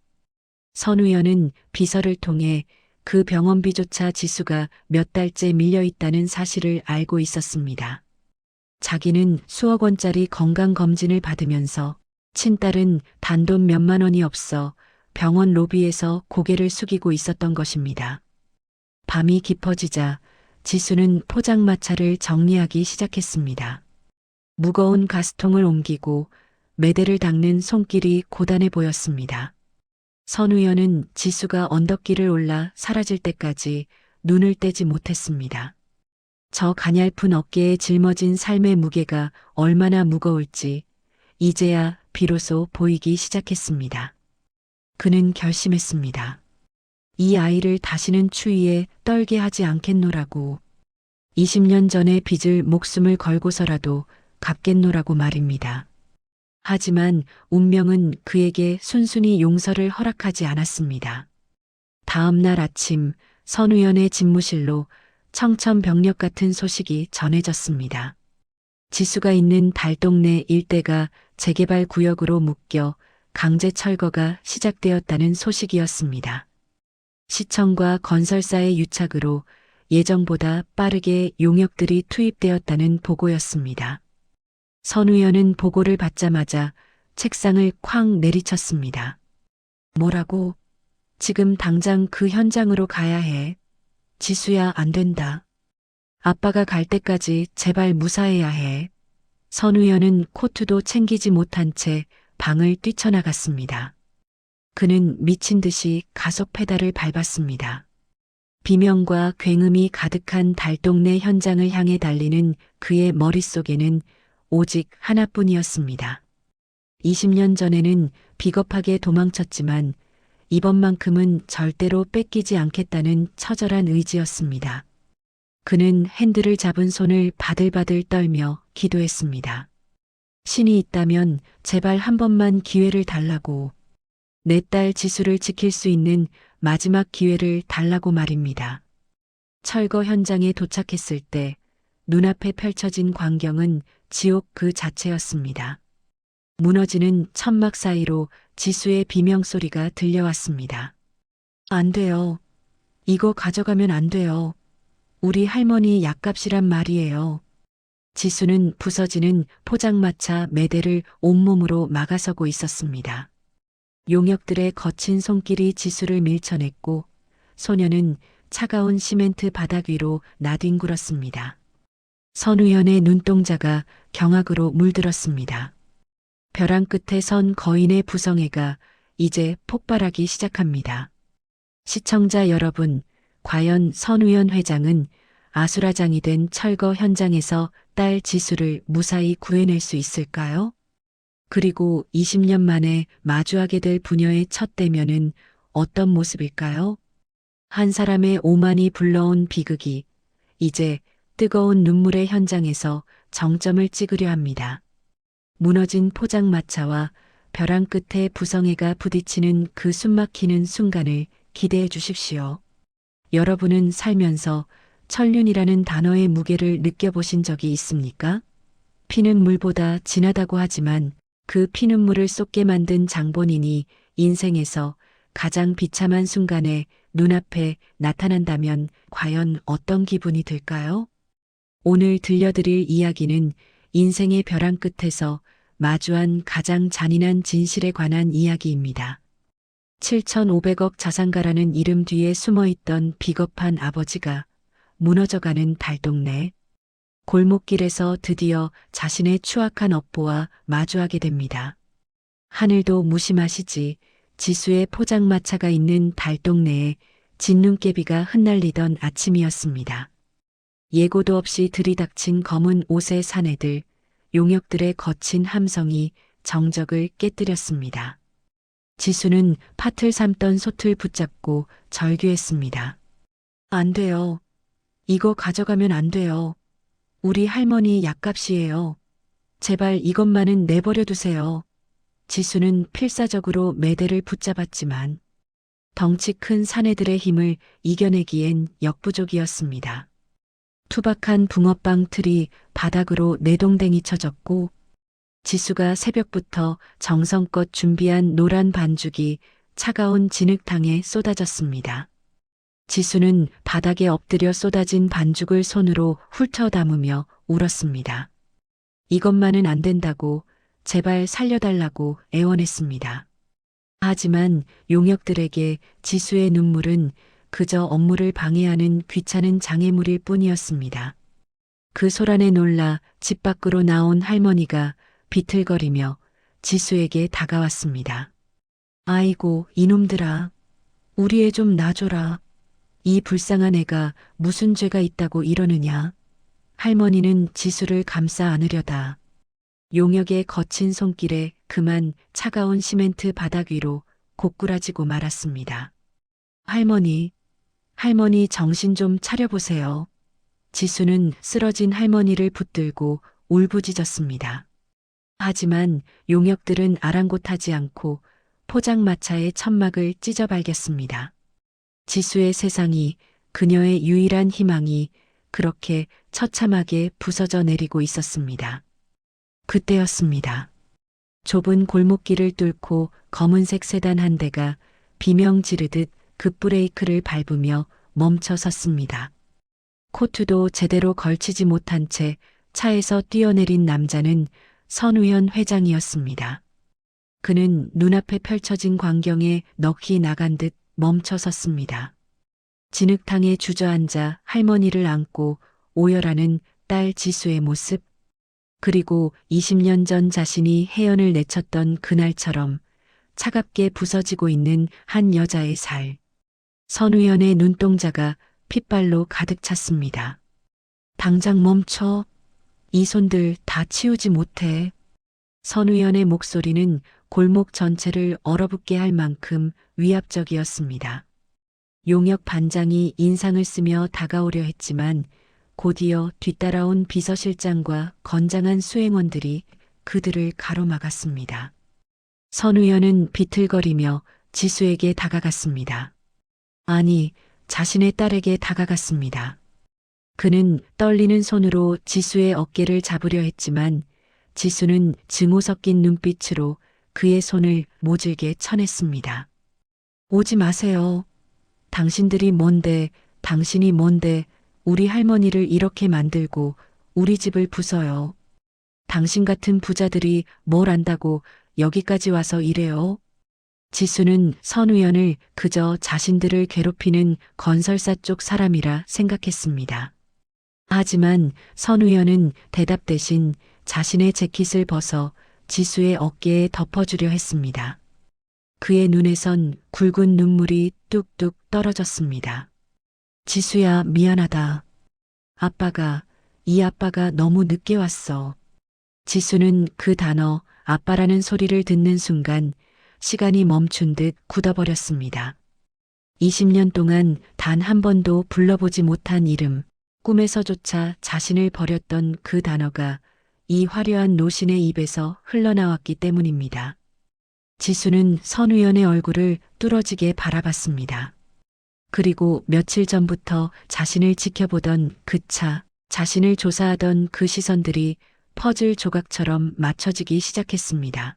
[SPEAKER 1] 선우연은 비서를 통해 그 병원비조차 지수가 몇 달째 밀려 있다는 사실을 알고 있었습니다. 자기는 수억 원짜리 건강검진을 받으면서 친딸은 단돈 몇만 원이 없어 병원 로비에서 고개를 숙이고 있었던 것입니다. 밤이 깊어지자 지수는 포장마차를 정리하기 시작했습니다. 무거운 가스통을 옮기고 매대를 닦는 손길이 고단해 보였습니다. 선우연은 지수가 언덕길을 올라 사라질 때까지 눈을 떼지 못했습니다. 저 가냘픈 어깨에 짊어진 삶의 무게가 얼마나 무거울지 이제야 비로소 보이기 시작했습니다. 그는 결심했습니다. 이 아이를 다시는 추위에 떨게 하지 않겠노라고. 20년 전의 빚을 목숨을 걸고서라도 갚겠노라고 말입니다. 하지만 운명은 그에게 순순히 용서를 허락하지 않았습니다. 다음 날 아침 선우연의 집무실로 청천벽력 같은 소식이 전해졌습니다. 지수가 있는 달동네 일대가 재개발 구역으로 묶여 강제 철거가 시작되었다는 소식이었습니다. 시청과 건설사의 유착으로 예정보다 빠르게 용역들이 투입되었다는 보고였습니다. 선우연은 보고를 받자마자 책상을 쾅 내리쳤습니다. 뭐라고? 지금 당장 그 현장으로 가야 해. 지수야, 안 된다. 아빠가 갈 때까지 제발 무사해야 해. 선우연은 코트도 챙기지 못한 채 방을 뛰쳐나갔습니다. 그는 미친 듯이 가속 페달을 밟았습니다. 비명과 굉음이 가득한 달동네 현장을 향해 달리는 그의 머릿속에는 오직 하나뿐이었습니다. 20년 전에는 비겁하게 도망쳤지만 이번만큼은 절대로 뺏기지 않겠다는 처절한 의지였습니다. 그는 핸들을 잡은 손을 바들바들 떨며 기도했습니다. 신이 있다면 제발 한 번만 기회를 달라고. 내 딸 지수를 지킬 수 있는 마지막 기회를 달라고 말입니다. 철거 현장에 도착했을 때 눈앞에 펼쳐진 광경은 지옥 그 자체였습니다. 무너지는 천막 사이로 지수의 비명소리가 들려왔습니다. 안 돼요. 이거 가져가면 안 돼요. 우리 할머니 약값이란 말이에요. 지수는 부서지는 포장마차 매대를 온몸으로 막아서고 있었습니다. 용역들의 거친 손길이 지수를 밀쳐냈고 소녀는 차가운 시멘트 바닥 위로 나뒹굴었습니다. 선우연의 눈동자가 경악으로 물들었습니다. 벼랑 끝에 선 거인의 부성애가 이제 폭발하기 시작합니다. 시청자 여러분, 과연 선우연 회장은 아수라장이 된 철거 현장에서 딸 지수를 무사히 구해낼 수 있을까요? 그리고 20년 만에 마주하게 될 부녀의 첫 대면은 어떤 모습일까요? 한 사람의 오만이 불러온 비극이 이제 뜨거운 눈물의 현장에서 정점을 찍으려 합니다. 무너진 포장마차와 벼랑 끝에 부성애가 부딪히는 그 숨막히는 순간을 기대해 주십시오. 여러분은 살면서 천륜이라는 단어의 무게를 느껴보신 적이 있습니까? 피는 물보다 진하다고 하지만 그 피눈물을 쏟게 만든 장본인이 인생에서 가장 비참한 순간에 눈앞에 나타난다면 과연 어떤 기분이 들까요? 오늘 들려드릴 이야기는 인생의 벼랑 끝에서 마주한 가장 잔인한 진실에 관한 이야기입니다. 7,500억 자산가라는 이름 뒤에 숨어있던 비겁한 아버지가 무너져가는 달동네. 골목길에서 드디어 자신의 추악한 업보와 마주하게 됩니다. 하늘도 무심하시지 지수의 포장마차가 있는 달동네에 진눈깨비가 흩날리던 아침이었습니다. 예고도 없이 들이닥친 검은 옷의 사내들, 용역들의 거친 함성이 정적을 깨뜨렸습니다. 지수는 팥을 삶던 솥을 붙잡고 절규했습니다. 안 돼요. 이거 가져가면 안 돼요. 우리 할머니 약값이에요. 제발 이것만은 내버려 두세요. 지수는 필사적으로 매대를 붙잡았지만 덩치 큰 사내들의 힘을 이겨내기엔 역부족이었습니다. 투박한 붕어빵 틀이 바닥으로 내동댕이 쳐졌고 지수가 새벽부터 정성껏 준비한 노란 반죽이 차가운 진흙탕에 쏟아졌습니다. 지수는 바닥에 엎드려 쏟아진 반죽을 손으로 훑어 담으며 울었습니다. 이것만은 안 된다고 제발 살려달라고 애원했습니다. 하지만 용역들에게 지수의 눈물은 그저 업무를 방해하는 귀찮은 장애물일 뿐이었습니다. 그 소란에 놀라 집 밖으로 나온 할머니가 비틀거리며 지수에게 다가왔습니다. 아이고 이놈들아, 우리 애 좀 놔줘라. 이 불쌍한 애가 무슨 죄가 있다고 이러느냐. 할머니는 지수를 감싸 안으려다 용역의 거친 손길에 그만 차가운 시멘트 바닥 위로 고꾸라지고 말았습니다. 할머니 정신 좀 차려보세요. 지수는 쓰러진 할머니를 붙들고 울부짖었습니다. 하지만 용역들은 아랑곳하지 않고 포장마차의 천막을 찢어발겼습니다. 지수의 세상이, 그녀의 유일한 희망이 그렇게 처참하게 부서져 내리고 있었습니다. 그때였습니다. 좁은 골목길을 뚫고 검은색 세단 한 대가 비명 지르듯 급브레이크를 밟으며 멈춰 섰습니다. 코트도 제대로 걸치지 못한 채 차에서 뛰어내린 남자는 선우연 회장이었습니다. 그는 눈앞에 펼쳐진 광경에 넋이 나간 듯 멈춰 섰습니다. 진흙탕에 주저앉아 할머니를 안고 오열하는 딸 지수의 모습, 그리고 20년 전 자신이 해연을 내쳤던 그날처럼 차갑게 부서지고 있는 한 여자의 살. 선우연의 눈동자가 핏발로 가득 찼습니다. 당장 멈춰. 이 손들 다 치우지 못해. 선우연의 목소리는 골목 전체를 얼어붙게 할 만큼 위압적이었습니다. 용역 반장이 인상을 쓰며 다가오려 했지만 곧이어 뒤따라온 비서실장과 건장한 수행원들이 그들을 가로막았습니다. 선우연은 비틀거리며 지수에게 다가갔습니다. 아니, 자신의 딸에게 다가갔습니다. 그는 떨리는 손으로 지수의 어깨를 잡으려 했지만 지수는 증오 섞인 눈빛으로 그의 손을 모질게 쳐냈습니다. 오지 마세요. 당신들이 뭔데, 당신이 뭔데 우리 할머니를 이렇게 만들고 우리 집을 부숴요. 당신 같은 부자들이 뭘 안다고 여기까지 와서 이래요? 지수는 선우연을 그저 자신들을 괴롭히는 건설사 쪽 사람이라 생각했습니다. 하지만 선우연은 대답 대신 자신의 재킷을 벗어 지수의 어깨에 덮어주려 했습니다. 그의 눈에선 굵은 눈물이 뚝뚝 떨어졌습니다. 지수야, 미안하다. 이 아빠가 너무 늦게 왔어. 지수는 그 단어 아빠라는 소리를 듣는 순간 시간이 멈춘 듯 굳어버렸습니다. 20년 동안 단 한 번도 불러보지 못한 이름, 꿈에서조차 자신을 버렸던 그 단어가 이 화려한 노신의 입에서 흘러나왔기 때문입니다. 지수는 선우연의 얼굴을 뚫어지게 바라봤습니다. 그리고 며칠 전부터 자신을 지켜보던 그 차, 자신을 조사하던 그 시선들이 퍼즐 조각처럼 맞춰지기 시작했습니다.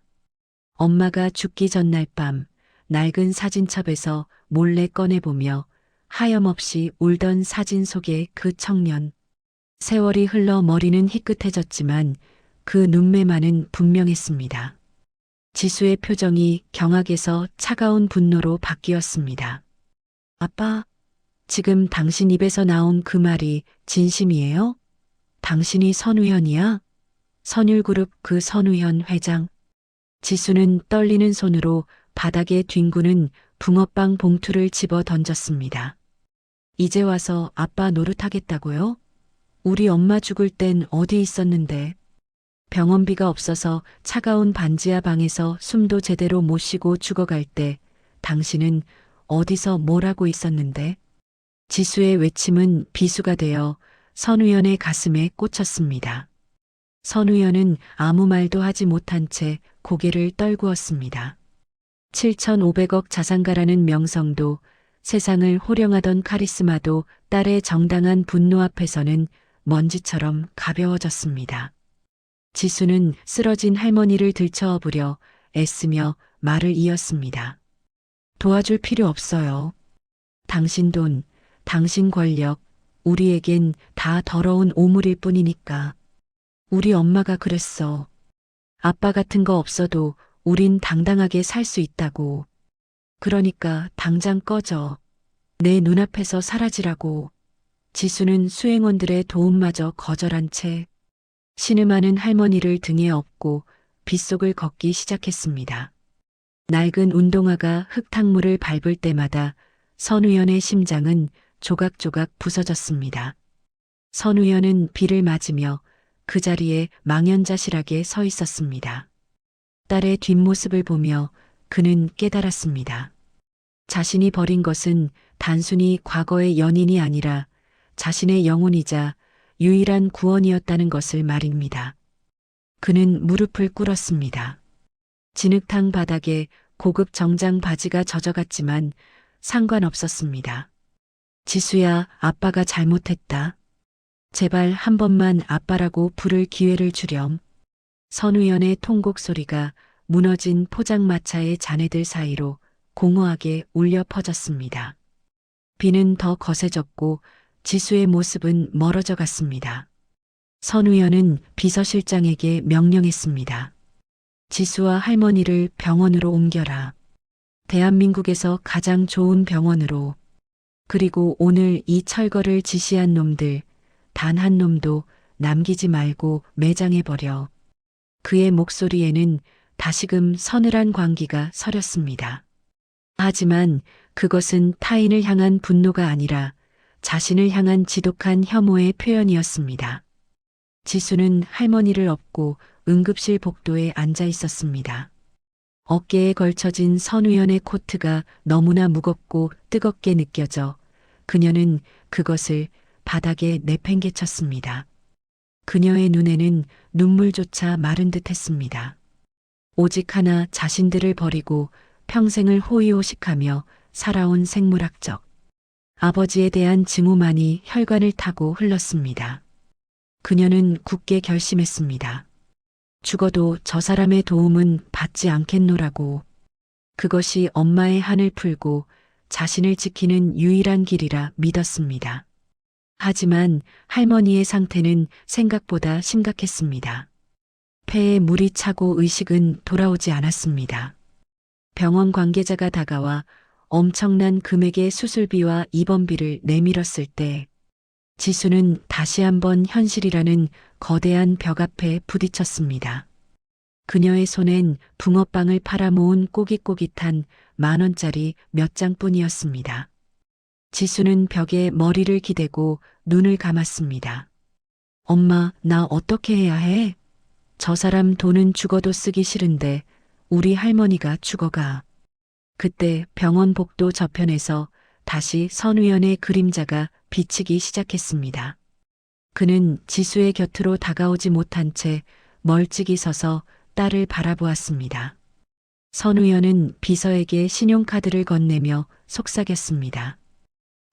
[SPEAKER 1] 엄마가 죽기 전날 밤 낡은 사진첩에서 몰래 꺼내보며 하염없이 울던 사진 속의 그 청년. 세월이 흘러 머리는 희끗해졌지만 그 눈매만은 분명했습니다. 지수의 표정이 경악에서 차가운 분노로 바뀌었습니다. 아빠, 지금 당신 입에서 나온 그 말이 진심이에요? 당신이 선우현이야? 선율그룹 그 선우현 회장. 지수는 떨리는 손으로 바닥에 뒹구는 붕어빵 봉투를 집어 던졌습니다. 이제 와서 아빠 노릇하겠다고요? 우리 엄마 죽을 땐 어디 있었는데. 병원비가 없어서 차가운 반지하 방에서 숨도 제대로 못 쉬고 죽어갈 때 당신은 어디서 뭘 하고 있었는데. 지수의 외침은 비수가 되어 선우연의 가슴에 꽂혔습니다. 선우연은 아무 말도 하지 못한 채 고개를 떨구었습니다. 7,500억 자산가라는 명성도 세상을 호령하던 카리스마도 딸의 정당한 분노 앞에서는 먼지처럼 가벼워졌습니다. 지수는 쓰러진 할머니를 들쳐업으려 애쓰며 말을 이었습니다. 도와줄 필요 없어요. 당신 돈, 당신 권력, 우리에겐 다 더러운 오물일 뿐이니까. 우리 엄마가 그랬어. 아빠 같은 거 없어도 우린 당당하게 살 수 있다고. 그러니까 당장 꺼져. 내 눈앞에서 사라지라고. 지수는 수행원들의 도움마저 거절한 채 신음하는 할머니를 등에 업고 빗속을 걷기 시작했습니다. 낡은 운동화가 흙탕물을 밟을 때마다 선우연의 심장은 조각조각 부서졌습니다. 선우연은 비를 맞으며 그 자리에 망연자실하게 서 있었습니다. 딸의 뒷모습을 보며 그는 깨달았습니다. 자신이 버린 것은 단순히 과거의 연인이 아니라 자신의 영혼이자 유일한 구원이었다는 것을 말입니다. 그는 무릎을 꿇었습니다. 진흙탕 바닥에 고급 정장 바지가 젖어갔지만 상관없었습니다. 지수야, 아빠가 잘못했다. 제발 한 번만 아빠라고 부를 기회를 주렴. 선우연의 통곡 소리가 무너진 포장마차의 잔해들 사이로 공허하게 울려 퍼졌습니다. 비는 더 거세졌고 지수의 모습은 멀어져 갔습니다. 선우연은 비서실장에게 명령했습니다. 지수와 할머니를 병원으로 옮겨라. 대한민국에서 가장 좋은 병원으로. 그리고 오늘 이 철거를 지시한 놈들 단 한 놈도 남기지 말고 매장해버려. 그의 목소리에는 다시금 서늘한 광기가 서렸습니다. 하지만 그것은 타인을 향한 분노가 아니라 자신을 향한 지독한 혐오의 표현이었습니다. 지수는 할머니를 업고 응급실 복도에 앉아 있었습니다. 어깨에 걸쳐진 선우연의 코트가 너무나 무겁고 뜨겁게 느껴져 그녀는 그것을 바닥에 내팽개쳤습니다. 그녀의 눈에는 눈물조차 마른 듯 했습니다. 오직 하나 자신들을 버리고 평생을 호의호식하며 살아온 생물학적. 아버지에 대한 증오만이 혈관을 타고 흘렀습니다. 그녀는 굳게 결심했습니다. 죽어도 저 사람의 도움은 받지 않겠노라고. 그것이 엄마의 한을 풀고 자신을 지키는 유일한 길이라 믿었습니다. 하지만 할머니의 상태는 생각보다 심각했습니다. 폐에 물이 차고 의식은 돌아오지 않았습니다. 병원 관계자가 다가와 엄청난 금액의 수술비와 입원비를 내밀었을 때 지수는 다시 한번 현실이라는 거대한 벽 앞에 부딪혔습니다. 그녀의 손엔 붕어빵을 팔아 모은 꼬깃꼬깃한 10,000원짜리 몇 장뿐이었습니다. 지수는 벽에 머리를 기대고 눈을 감았습니다. 엄마, 나 어떻게 해야 해? 저 사람 돈은 죽어도 쓰기 싫은데 우리 할머니가 죽어가. 그때 병원 복도 저편에서 다시 선우연의 그림자가 비치기 시작했습니다. 그는 지수의 곁으로 다가오지 못한 채 멀찍이 서서 딸을 바라보았습니다. 선우연은 비서에게 신용카드를 건네며 속삭였습니다.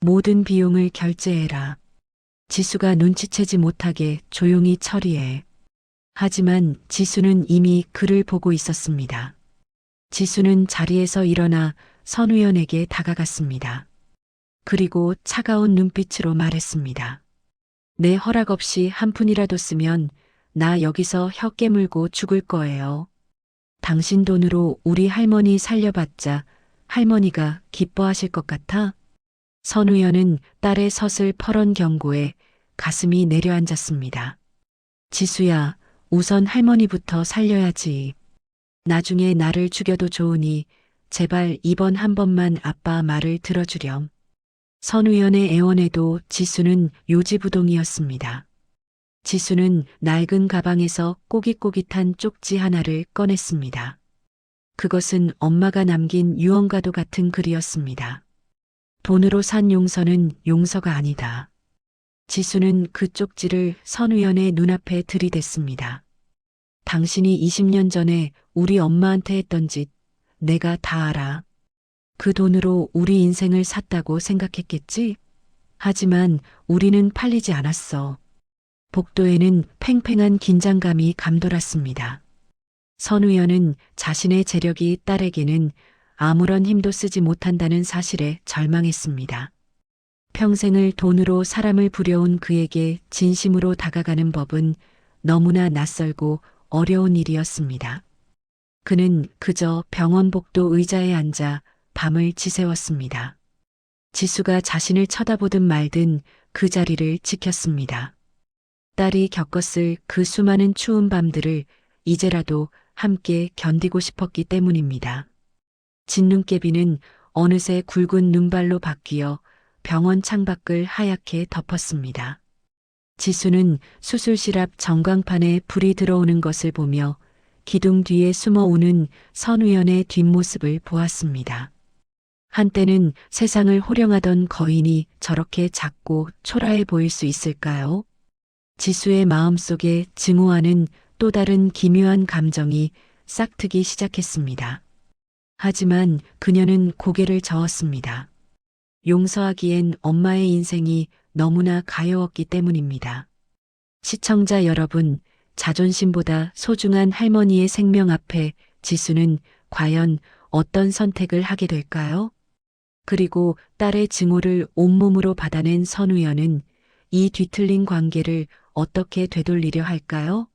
[SPEAKER 1] 모든 비용을 결제해라. 지수가 눈치채지 못하게 조용히 처리해. 하지만 지수는 이미 그를 보고 있었습니다. 지수는 자리에서 일어나 선우연에게 다가갔습니다. 그리고 차가운 눈빛으로 말했습니다. 내 허락 없이 한 푼이라도 쓰면 나 여기서 혀 깨물고 죽을 거예요. 당신 돈으로 우리 할머니 살려봤자 할머니가 기뻐하실 것 같아? 선우연은 딸의 서슬 퍼런 경고에 가슴이 내려앉았습니다. 지수야, 우선 할머니부터 살려야지. 나중에 나를 죽여도 좋으니 제발 이번 한 번만 아빠 말을 들어주렴. 선우연의 애원에도 지수는 요지부동이었습니다. 지수는 낡은 가방에서 꼬깃꼬깃한 쪽지 하나를 꺼냈습니다. 그것은 엄마가 남긴 유언과도 같은 글이었습니다. 돈으로 산 용서는 용서가 아니다. 지수는 그 쪽지를 선우연의 눈앞에 들이댔습니다. 당신이 20년 전에 우리 엄마한테 했던 짓 내가 다 알아. 그 돈으로 우리 인생을 샀다고 생각했겠지? 하지만 우리는 팔리지 않았어. 복도에는 팽팽한 긴장감이 감돌았습니다. 선우연은 자신의 재력이 딸에게는 아무런 힘도 쓰지 못한다는 사실에 절망했습니다. 평생을 돈으로 사람을 부려온 그에게 진심으로 다가가는 법은 너무나 낯설고 어려운 일이었습니다. 그는 그저 병원 복도 의자에 앉아 밤을 지새웠습니다. 지수가 자신을 쳐다보든 말든 그 자리를 지켰습니다. 딸이 겪었을 그 수많은 추운 밤들을 이제라도 함께 견디고 싶었기 때문입니다. 진눈깨비는 어느새 굵은 눈발로 바뀌어 병원 창밖을 하얗게 덮었습니다. 지수는 수술실 앞 전광판에 불이 들어오는 것을 보며 기둥 뒤에 숨어 우는 선우연의 뒷모습을 보았습니다. 한때는 세상을 호령하던 거인이 저렇게 작고 초라해 보일 수 있을까요? 지수의 마음속에 증오하는 또 다른 기묘한 감정이 싹트기 시작했습니다. 하지만 그녀는 고개를 저었습니다. 용서하기엔 엄마의 인생이 너무나 가여웠기 때문입니다. 시청자 여러분, 자존심보다 소중한 할머니의 생명 앞에 지수는 과연 어떤 선택을 하게 될까요? 그리고 딸의 증오를 온몸으로 받아낸 선우연은 이 뒤틀린 관계를 어떻게 되돌리려 할까요?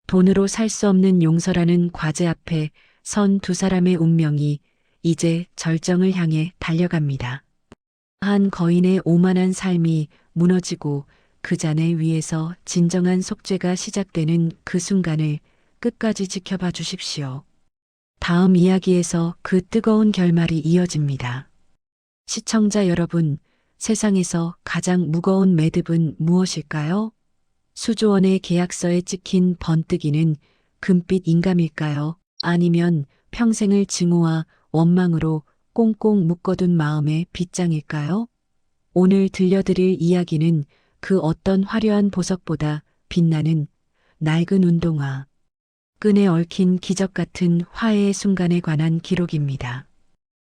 [SPEAKER 1] 돈으로 살 수 없는 용서라는 과제 앞에 선 두 사람의 운명이 이제 절정을 향해 달려갑니다. 한 거인의 오만한 삶이 무너지고 그 잔해 위에서 진정한 속죄가 시작되는 그 순간을 끝까지 지켜봐 주십시오. 다음 이야기에서 그 뜨거운 결말이 이어집니다. 시청자 여러분, 세상에서 가장 무거운 매듭은 무엇일까요? 수조원의 계약서에 찍힌 번뜩이는 금빛 인감일까요? 아니면 평생을 증오와 원망으로 꽁꽁 묶어둔 마음의 빗장일까요? 오늘 들려드릴 이야기는 그 어떤 화려한 보석보다 빛나는 낡은 운동화, 끈에 얽힌 기적 같은 화해의 순간에 관한 기록입니다.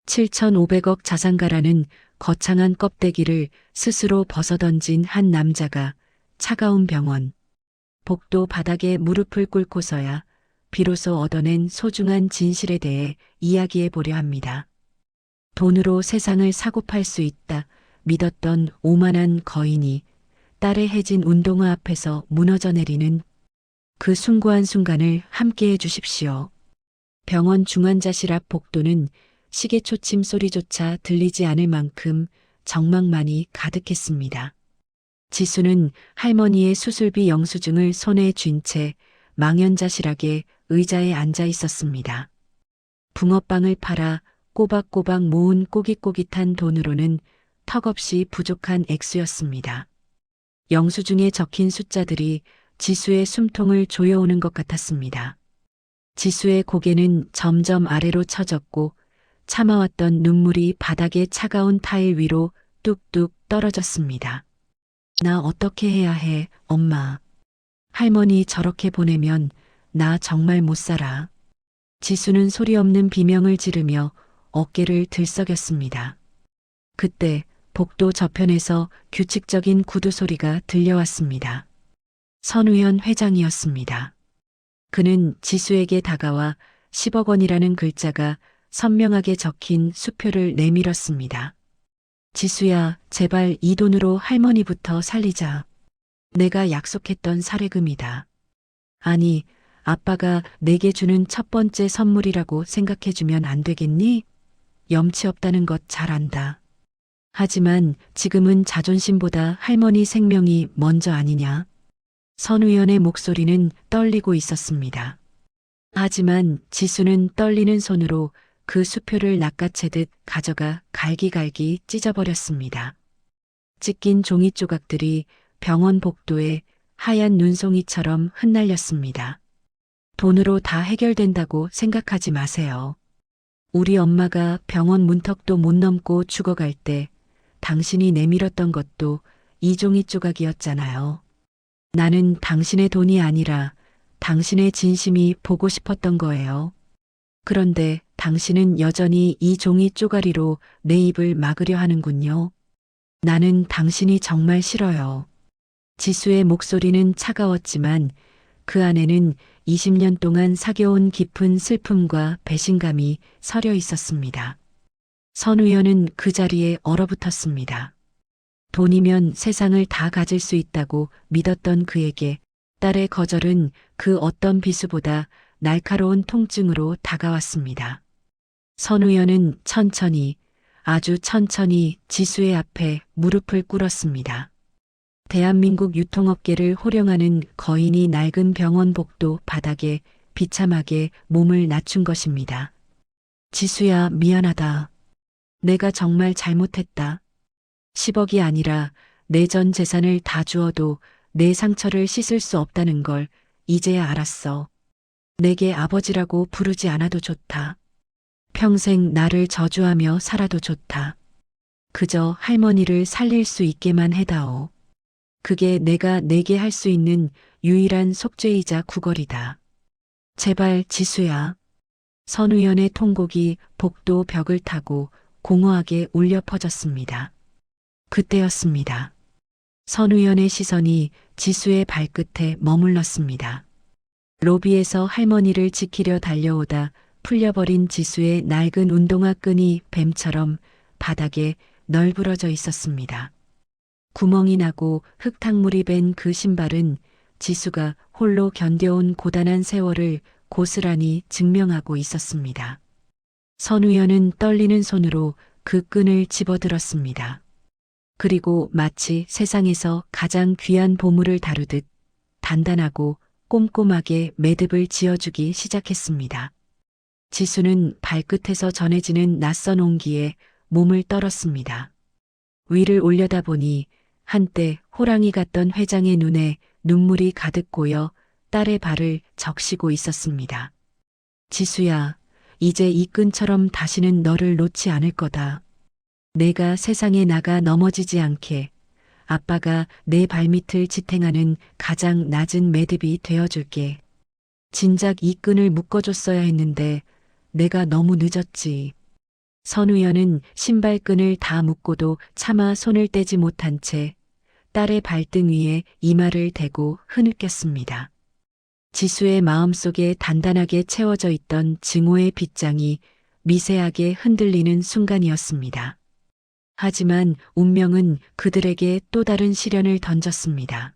[SPEAKER 1] 7,500억 자산가라는 거창한 껍데기를 스스로 벗어던진 한 남자가 차가운 병원, 복도 바닥에 무릎을 꿇고서야 비로소 얻어낸 소중한 진실에 대해 이야기해 보려 합니다. 돈으로 세상을 사고 팔 수 있다 믿었던 오만한 거인이 딸의 해진 운동화 앞에서 무너져 내리는 그 숭고한 순간을 함께해 주십시오. 병원 중환자실 앞 복도는 시계 초침 소리조차 들리지 않을 만큼 정막만이 가득했습니다. 지수는 할머니의 수술비 영수증을 손에 쥔 채 망연자실하게 의자에 앉아 있었습니다. 붕어빵을 팔아 꼬박꼬박 모은 꼬깃꼬깃한 돈으로는 턱없이 부족한 액수였습니다. 영수증에 적힌 숫자들이 지수의 숨통을 조여오는 것 같았습니다. 지수의 고개는 점점 아래로 처졌고 참아왔던 눈물이 바닥의 차가운 타일 위로 뚝뚝 떨어졌습니다. 나 어떻게 해야 해, 엄마. 할머니 저렇게 보내면 나 정말 못 살아. 지수는 소리 없는 비명을 지르며 어깨를 들썩였습니다. 그때 복도 저편에서 규칙적인 구두 소리가 들려왔습니다. 선우현 회장이었습니다. 그는 지수에게 다가와 10억 원이라는 글자가 선명하게 적힌 수표를 내밀었습니다. 지수야, 제발 이 돈으로 할머니부터 살리자. 내가 약속했던 사례금이다. 아니, 아빠가 내게 주는 첫 번째 선물이라고 생각해주면 안 되겠니? 염치 없다는 것 잘 안다. 하지만 지금은 자존심보다 할머니 생명이 먼저 아니냐? 선우연의 목소리는 떨리고 있었습니다. 하지만 지수는 떨리는 손으로 그 수표를 낚아채듯 가져가 갈기갈기 찢어버렸습니다. 찢긴 종이 조각들이 병원 복도에 하얀 눈송이처럼 흩날렸습니다. 돈으로 다 해결된다고 생각하지 마세요. 우리 엄마가 병원 문턱도 못 넘고 죽어갈 때 당신이 내밀었던 것도 이 종이 조각이었잖아요. 나는 당신의 돈이 아니라 당신의 진심이 보고 싶었던 거예요. 그런데 당신은 여전히 이 종이 쪼가리로 내 입을 막으려 하는군요. 나는 당신이 정말 싫어요. 지수의 목소리는 차가웠지만 그 안에는 20년 동안 사겨온 깊은 슬픔과 배신감이 서려 있었습니다. 선우연은 그 자리에 얼어붙었습니다. 돈이면 세상을 다 가질 수 있다고 믿었던 그에게 딸의 거절은 그 어떤 비수보다 날카로운 통증으로 다가왔습니다. 선우연은 천천히, 아주 천천히 지수의 앞에 무릎을 꿇었습니다. 대한민국 유통업계를 호령하는 거인이 낡은 병원 복도 바닥에 비참하게 몸을 낮춘 것입니다. 지수야, 미안하다. 내가 정말 잘못했다. 10억이 아니라 내 전 재산을 다 주어도 내 상처를 씻을 수 없다는 걸 이제야 알았어. 내게 아버지라고 부르지 않아도 좋다. 평생 나를 저주하며 살아도 좋다. 그저 할머니를 살릴 수 있게만 해다오. 그게 내가 내게 할 수 있는 유일한 속죄이자 구걸이다. 제발 지수야. 선우연의 통곡이 복도 벽을 타고 공허하게 울려 퍼졌습니다. 그때였습니다. 선우연의 시선이 지수의 발끝에 머물렀습니다. 로비에서 할머니를 지키려 달려오다 풀려버린 지수의 낡은 운동화 끈이 뱀처럼 바닥에 널브러져 있었습니다. 구멍이 나고 흙탕물이 밴 그 신발은 지수가 홀로 견뎌온 고단한 세월을 고스란히 증명하고 있었습니다. 선우연은 떨리는 손으로 그 끈을 집어들었습니다. 그리고 마치 세상에서 가장 귀한 보물을 다루듯 단단하고 꼼꼼하게 매듭을 지어주기 시작했습니다. 지수는 발끝에서 전해지는 낯선 온기에 몸을 떨었습니다. 위를 올려다보니 한때 호랑이 같던 회장의 눈에 눈물이 가득 고여 딸의 발을 적시고 있었습니다. 지수야, 이제 이 끈처럼 다시는 너를 놓지 않을 거다. 내가 세상에 나가 넘어지지 않게 아빠가 내 발밑을 지탱하는 가장 낮은 매듭이 되어줄게. 진작 이 끈을 묶어줬어야 했는데 내가 너무 늦었지. 선우연은 신발끈을 다 묶고도 차마 손을 떼지 못한 채 딸의 발등 위에 이마를 대고 흐느꼈습니다. 지수의 마음속에 단단하게 채워져 있던 증오의 빗장이 미세하게 흔들리는 순간이었습니다. 하지만 운명은 그들에게 또 다른 시련을 던졌습니다.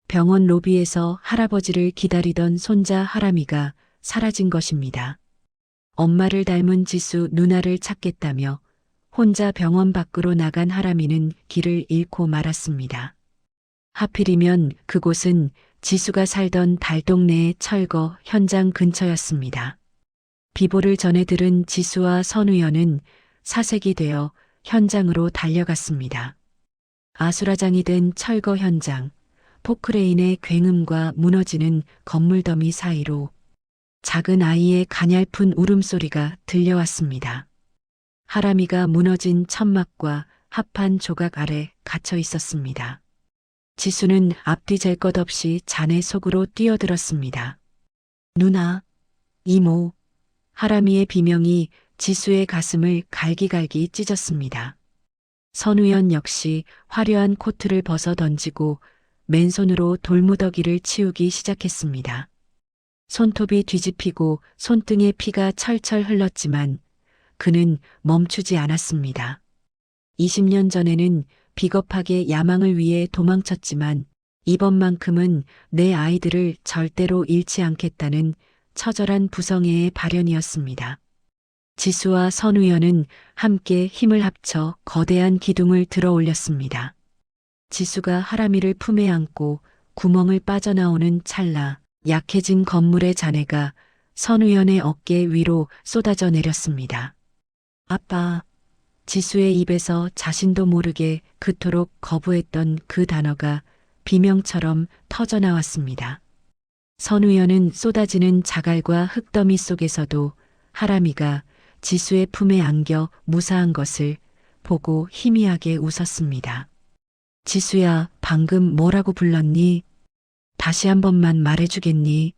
[SPEAKER 1] 병원 로비에서 할아버지를 기다리던 손자 하람이가 사라진 것입니다. 엄마를 닮은 지수 누나를 찾겠다며 혼자 병원 밖으로 나간 하람이는 길을 잃고 말았습니다. 하필이면 그곳은 지수가 살던 달동네의 철거 현장 근처였습니다. 비보를 전해 들은 지수와 선우연은 사색이 되어 현장으로 달려갔습니다. 아수라장이 된 철거 현장, 포크레인의 굉음과 무너지는 건물 더미 사이로 작은 아이의 가냘픈 울음소리가 들려왔습니다. 하람이가 무너진 천막과 합판 조각 아래 갇혀 있었습니다. 지수는 앞뒤 잴 것 없이 자네 속으로 뛰어들었습니다. 누나, 이모, 하람이의 비명이 지수의 가슴을 갈기갈기 찢었습니다. 선우연 역시 화려한 코트를 벗어 던지고 맨손으로 돌무더기를 치우기 시작했습니다. 손톱이 뒤집히고 손등에 피가 철철 흘렀지만 그는 멈추지 않았습니다. 20년 전에는 비겁하게 야망을 위해 도망쳤지만 이번만큼은 내 아이들을 절대로 잃지 않겠다는 처절한 부성애의 발현이었습니다. 지수와 선우연은 함께 힘을 합쳐 거대한 기둥을 들어 올렸습니다. 지수가 하람이를 품에 안고 구멍을 빠져나오는 찰나 약해진 건물의 잔해가 선우연의 어깨 위로 쏟아져 내렸습니다. 아빠, 지수의 입에서 자신도 모르게 그토록 거부했던 그 단어가 비명처럼 터져나왔습니다. 선우연은 쏟아지는 자갈과 흙더미 속에서도 하람이가 지수의 품에 안겨 무사한 것을 보고 희미하게 웃었습니다. 지수야, 방금 뭐라고 불렀니? 다시 한 번만 말해주겠니?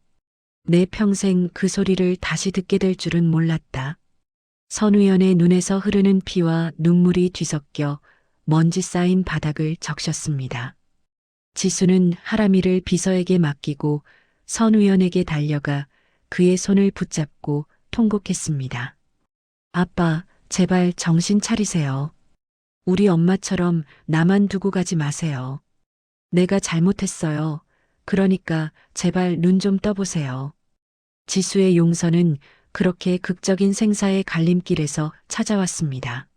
[SPEAKER 1] 내 평생 그 소리를 다시 듣게 될 줄은 몰랐다. 선우연의 눈에서 흐르는 피와 눈물이 뒤섞여 먼지 쌓인 바닥을 적셨습니다. 지수는 하람이를 비서에게 맡기고 선우연에게 달려가 그의 손을 붙잡고 통곡했습니다. 아빠, 제발 정신 차리세요. 우리 엄마처럼 나만 두고 가지 마세요. 내가 잘못했어요. 그러니까 제발 눈 좀 떠보세요. 지수의 용서는 그렇게 극적인 생사의 갈림길에서 찾아왔습니다.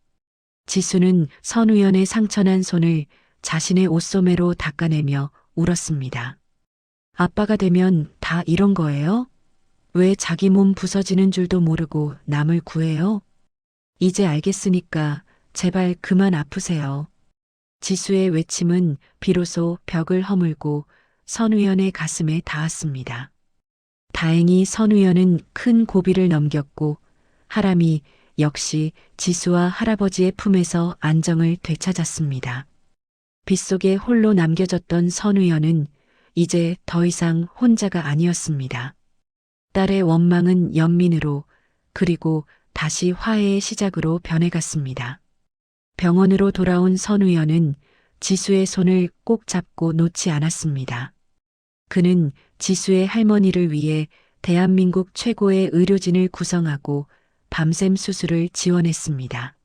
[SPEAKER 1] 지수는 선우연의 상처난 손을 자신의 옷소매로 닦아내며 울었습니다. 아빠가 되면 다 이런 거예요? 왜 자기 몸 부서지는 줄도 모르고 남을 구해요? 이제 알겠으니까 제발 그만 아프세요. 지수의 외침은 비로소 벽을 허물고 선우연의 가슴에 닿았습니다. 다행히 선우연은 큰 고비를 넘겼고 하람이 역시 지수와 할아버지의 품에서 안정을 되찾았습니다. 빗속에 홀로 남겨졌던 선우연은 이제 더 이상 혼자가 아니었습니다. 딸의 원망은 연민으로 그리고 다시 화해의 시작으로 변해갔습니다. 병원으로 돌아온 선우연은 지수의 손을 꼭 잡고 놓지 않았습니다. 그는 지수의 할머니를 위해 대한민국 최고의 의료진을 구성하고 밤샘 수술을 지원했습니다.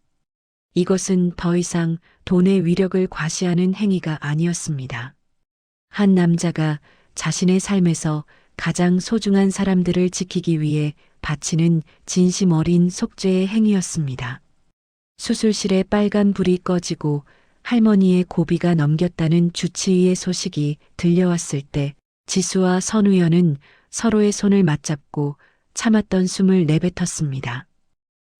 [SPEAKER 1] 이것은 더 이상 돈의 위력을 과시하는 행위가 아니었습니다. 한 남자가 자신의 삶에서 가장 소중한 사람들을 지키기 위해 바치는 진심 어린 속죄의 행위였습니다. 수술실에 빨간 불이 꺼지고 할머니의 고비가 넘겼다는 주치의의 소식이 들려왔을 때 지수와 선우연은 서로의 손을 맞잡고 참았던 숨을 내뱉었습니다.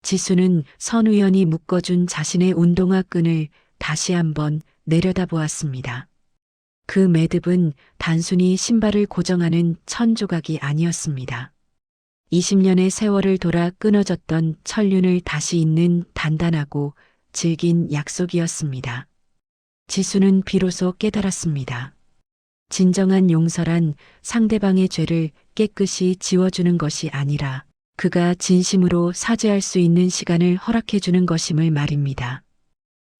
[SPEAKER 1] 지수는 선우연이 묶어준 자신의 운동화 끈을 다시 한번 내려다보았습니다. 그 매듭은 단순히 신발을 고정하는 천 조각이 아니었습니다. 20년의 세월을 돌아 끊어졌던 천륜을 다시 잇는 단단하고 질긴 약속이었습니다. 지수는 비로소 깨달았습니다. 진정한 용서란 상대방의 죄를 깨끗이 지워주는 것이 아니라 그가 진심으로 사죄할 수 있는 시간을 허락해주는 것임을 말입니다.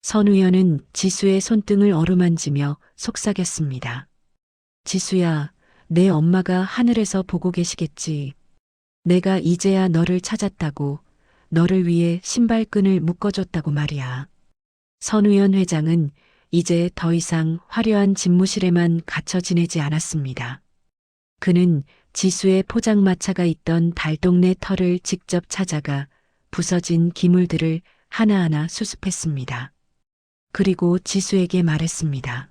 [SPEAKER 1] 선우연은 지수의 손등을 어루만지며 속삭였습니다. 지수야, 내 엄마가 하늘에서 보고 계시겠지. 내가 이제야 너를 찾았다고, 너를 위해 신발끈을 묶어줬다고 말이야. 선우연 회장은 이제 더 이상 화려한 집무실에만 갇혀 지내지 않았습니다. 그는 지수의 포장마차가 있던 달동네 터를 직접 찾아가 부서진 기물들을 하나하나 수습했습니다. 그리고 지수에게 말했습니다.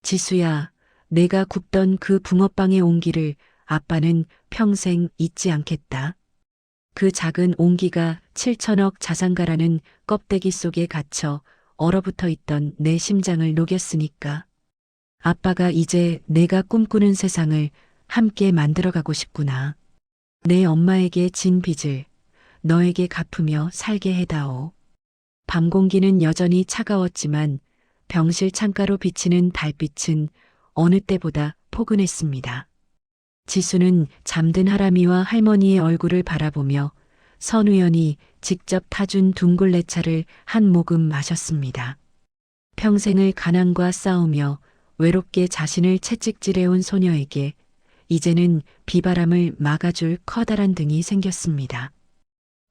[SPEAKER 1] 지수야, 내가 굽던 그 붕어빵의 온기를 아빠는 평생 잊지 않겠다. 그 작은 온기가 7천억 자산가라는 껍데기 속에 갇혀 얼어붙어 있던 내 심장을 녹였으니까. 아빠가 이제 내가 꿈꾸는 세상을 함께 만들어가고 싶구나. 내 엄마에게 진 빚을 너에게 갚으며 살게 해다오. 밤 공기는 여전히 차가웠지만 병실 창가로 비치는 달빛은 어느 때보다 포근했습니다. 지수는 잠든 하람이와 할머니의 얼굴을 바라보며 선우연이 직접 타준 둥글레차를 한 모금 마셨습니다. 평생을 가난과 싸우며 외롭게 자신을 채찍질해온 소녀에게 이제는 비바람을 막아줄 커다란 등이 생겼습니다.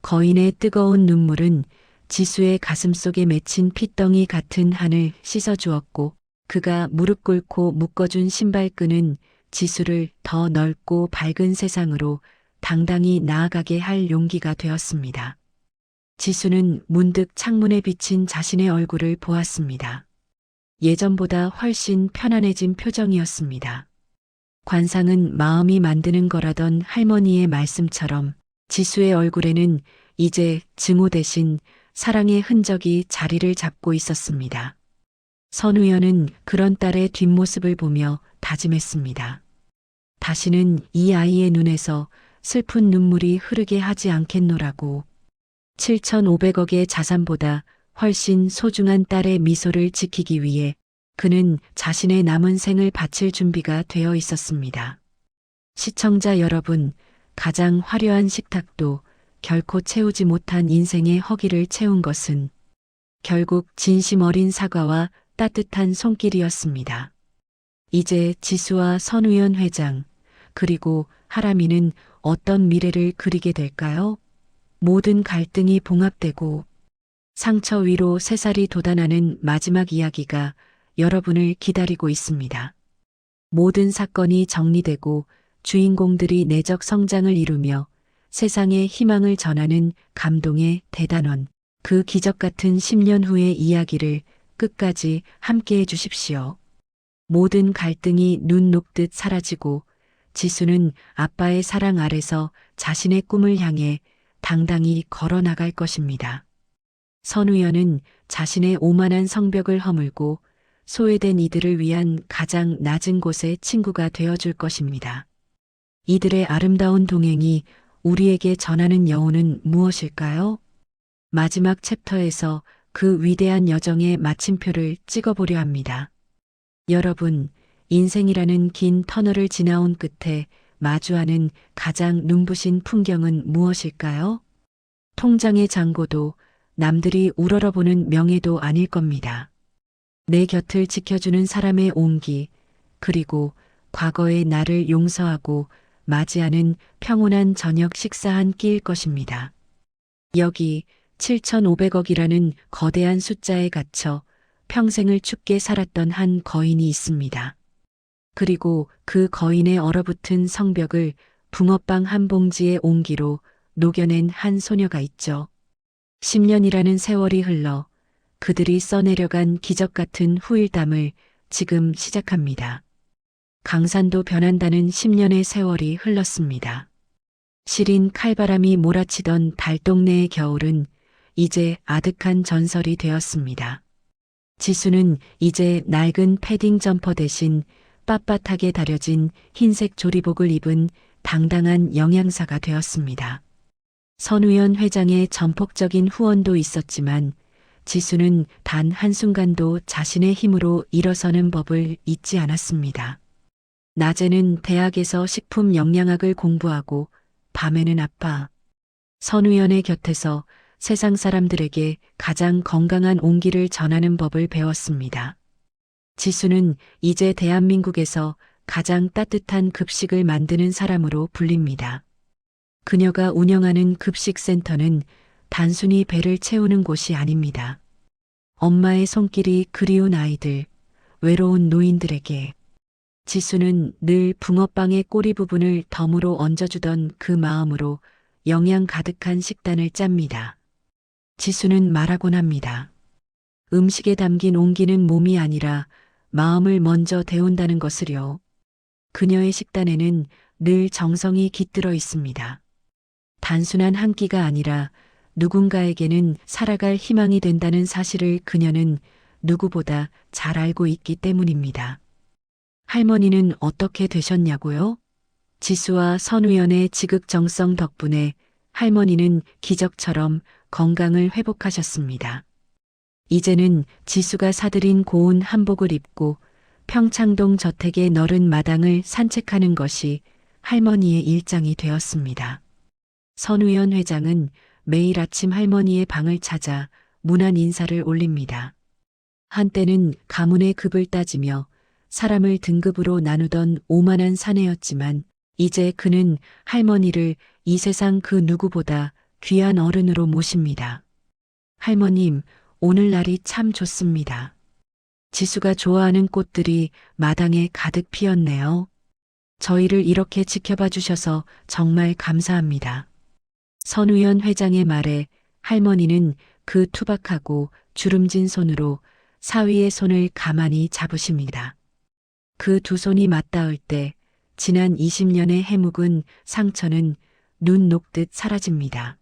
[SPEAKER 1] 거인의 뜨거운 눈물은 지수의 가슴속에 맺힌 핏덩이 같은 한을 씻어주었고 그가 무릎 꿇고 묶어준 신발끈은 지수를 더 넓고 밝은 세상으로 당당히 나아가게 할 용기가 되었습니다. 지수는 문득 창문에 비친 자신의 얼굴을 보았습니다. 예전보다 훨씬 편안해진 표정이었습니다. 관상은 마음이 만드는 거라던 할머니의 말씀처럼 지수의 얼굴에는 이제 증오 대신 사랑의 흔적이 자리를 잡고 있었습니다. 선우연은 그런 딸의 뒷모습을 보며 다짐했습니다. 다시는 이 아이의 눈에서 슬픈 눈물이 흐르게 하지 않겠노라고. 7,500억의 자산보다 훨씬 소중한 딸의 미소를 지키기 위해 그는 자신의 남은 생을 바칠 준비가 되어 있었습니다. 시청자 여러분, 가장 화려한 식탁도 결코 채우지 못한 인생의 허기를 채운 것은 결국 진심 어린 사과와 따뜻한 손길이었습니다. 이제 지수와 선우연 회장, 그리고 하람이는 어떤 미래를 그리게 될까요? 모든 갈등이 봉합되고 상처 위로 새살이 돋아나는 마지막 이야기가 여러분을 기다리고 있습니다. 모든 사건이 정리되고 주인공들이 내적 성장을 이루며 세상에 희망을 전하는 감동의 대단원, 그 기적 같은 10년 후의 이야기를 끝까지 함께 해주십시오. 모든 갈등이 눈 녹듯 사라지고 지수는 아빠의 사랑 아래서 자신의 꿈을 향해 당당히 걸어 나갈 것입니다. 선우연은 자신의 오만한 성벽을 허물고 소외된 이들을 위한 가장 낮은 곳의 친구가 되어줄 것입니다. 이들의 아름다운 동행이 우리에게 전하는 여운은 무엇일까요? 마지막 챕터에서 그 위대한 여정의 마침표를 찍어보려 합니다. 여러분, 인생이라는 긴 터널을 지나온 끝에 마주하는 가장 눈부신 풍경은 무엇일까요? 통장의 잔고도 남들이 우러러보는 명예도 아닐 겁니다. 내 곁을 지켜주는 사람의 온기, 그리고 과거의 나를 용서하고 맞이하는 평온한 저녁 식사 한 끼일 것입니다. 여기 7,500억이라는 거대한 숫자에 갇혀 평생을 춥게 살았던 한 거인이 있습니다. 그리고 그 거인의 얼어붙은 성벽을 붕어빵 한 봉지의 온기로 녹여낸 한 소녀가 있죠. 10년이라는 세월이 흘러 그들이 써내려간 기적 같은 후일담을 지금 시작합니다. 강산도 변한다는 10년의 세월이 흘렀습니다. 시린 칼바람이 몰아치던 달동네의 겨울은 이제 아득한 전설이 되었습니다. 지수는 이제 낡은 패딩 점퍼 대신 빳빳하게 다려진 흰색 조리복을 입은 당당한 영양사가 되었습니다. 선우연 회장의 전폭적인 후원도 있었지만 지수는 단 한순간도 자신의 힘으로 일어서는 법을 잊지 않았습니다. 낮에는 대학에서 식품 영양학을 공부하고 밤에는 아빠 선우연의 곁에서 세상 사람들에게 가장 건강한 온기를 전하는 법을 배웠습니다. 지수는 이제 대한민국에서 가장 따뜻한 급식을 만드는 사람으로 불립니다. 그녀가 운영하는 급식센터는 단순히 배를 채우는 곳이 아닙니다. 엄마의 손길이 그리운 아이들, 외로운 노인들에게 지수는 늘 붕어빵의 꼬리 부분을 덤으로 얹어주던 그 마음으로 영양 가득한 식단을 짭니다. 지수는 말하곤 합니다. 음식에 담긴 온기는 몸이 아니라 마음을 먼저 데운다는 것을요. 그녀의 식단에는 늘 정성이 깃들어 있습니다. 단순한 한 끼가 아니라 누군가에게는 살아갈 희망이 된다는 사실을 그녀는 누구보다 잘 알고 있기 때문입니다. 할머니는 어떻게 되셨냐고요? 지수와 선우연의 지극정성 덕분에 할머니는 기적처럼 건강을 회복하셨습니다. 이제는 지수가 사들인 고운 한복을 입고 평창동 저택의 너른 마당을 산책하는 것이 할머니의 일상이 되었습니다. 선우연 회장은 매일 아침 할머니의 방을 찾아 문안 인사를 올립니다. 한때는 가문의 급을 따지며 사람을 등급으로 나누던 오만한 사내였지만 이제 그는 할머니를 이 세상 그 누구보다 귀한 어른으로 모십니다. 할머님, 오늘날이 참 좋습니다. 지수가 좋아하는 꽃들이 마당에 가득 피었네요. 저희를 이렇게 지켜봐 주셔서 정말 감사합니다. 선우연 회장의 말에 할머니는 그 투박하고 주름진 손으로 사위의 손을 가만히 잡으십니다. 그 두 손이 맞닿을 때 지난 20년의 해묵은 상처는 눈 녹듯 사라집니다.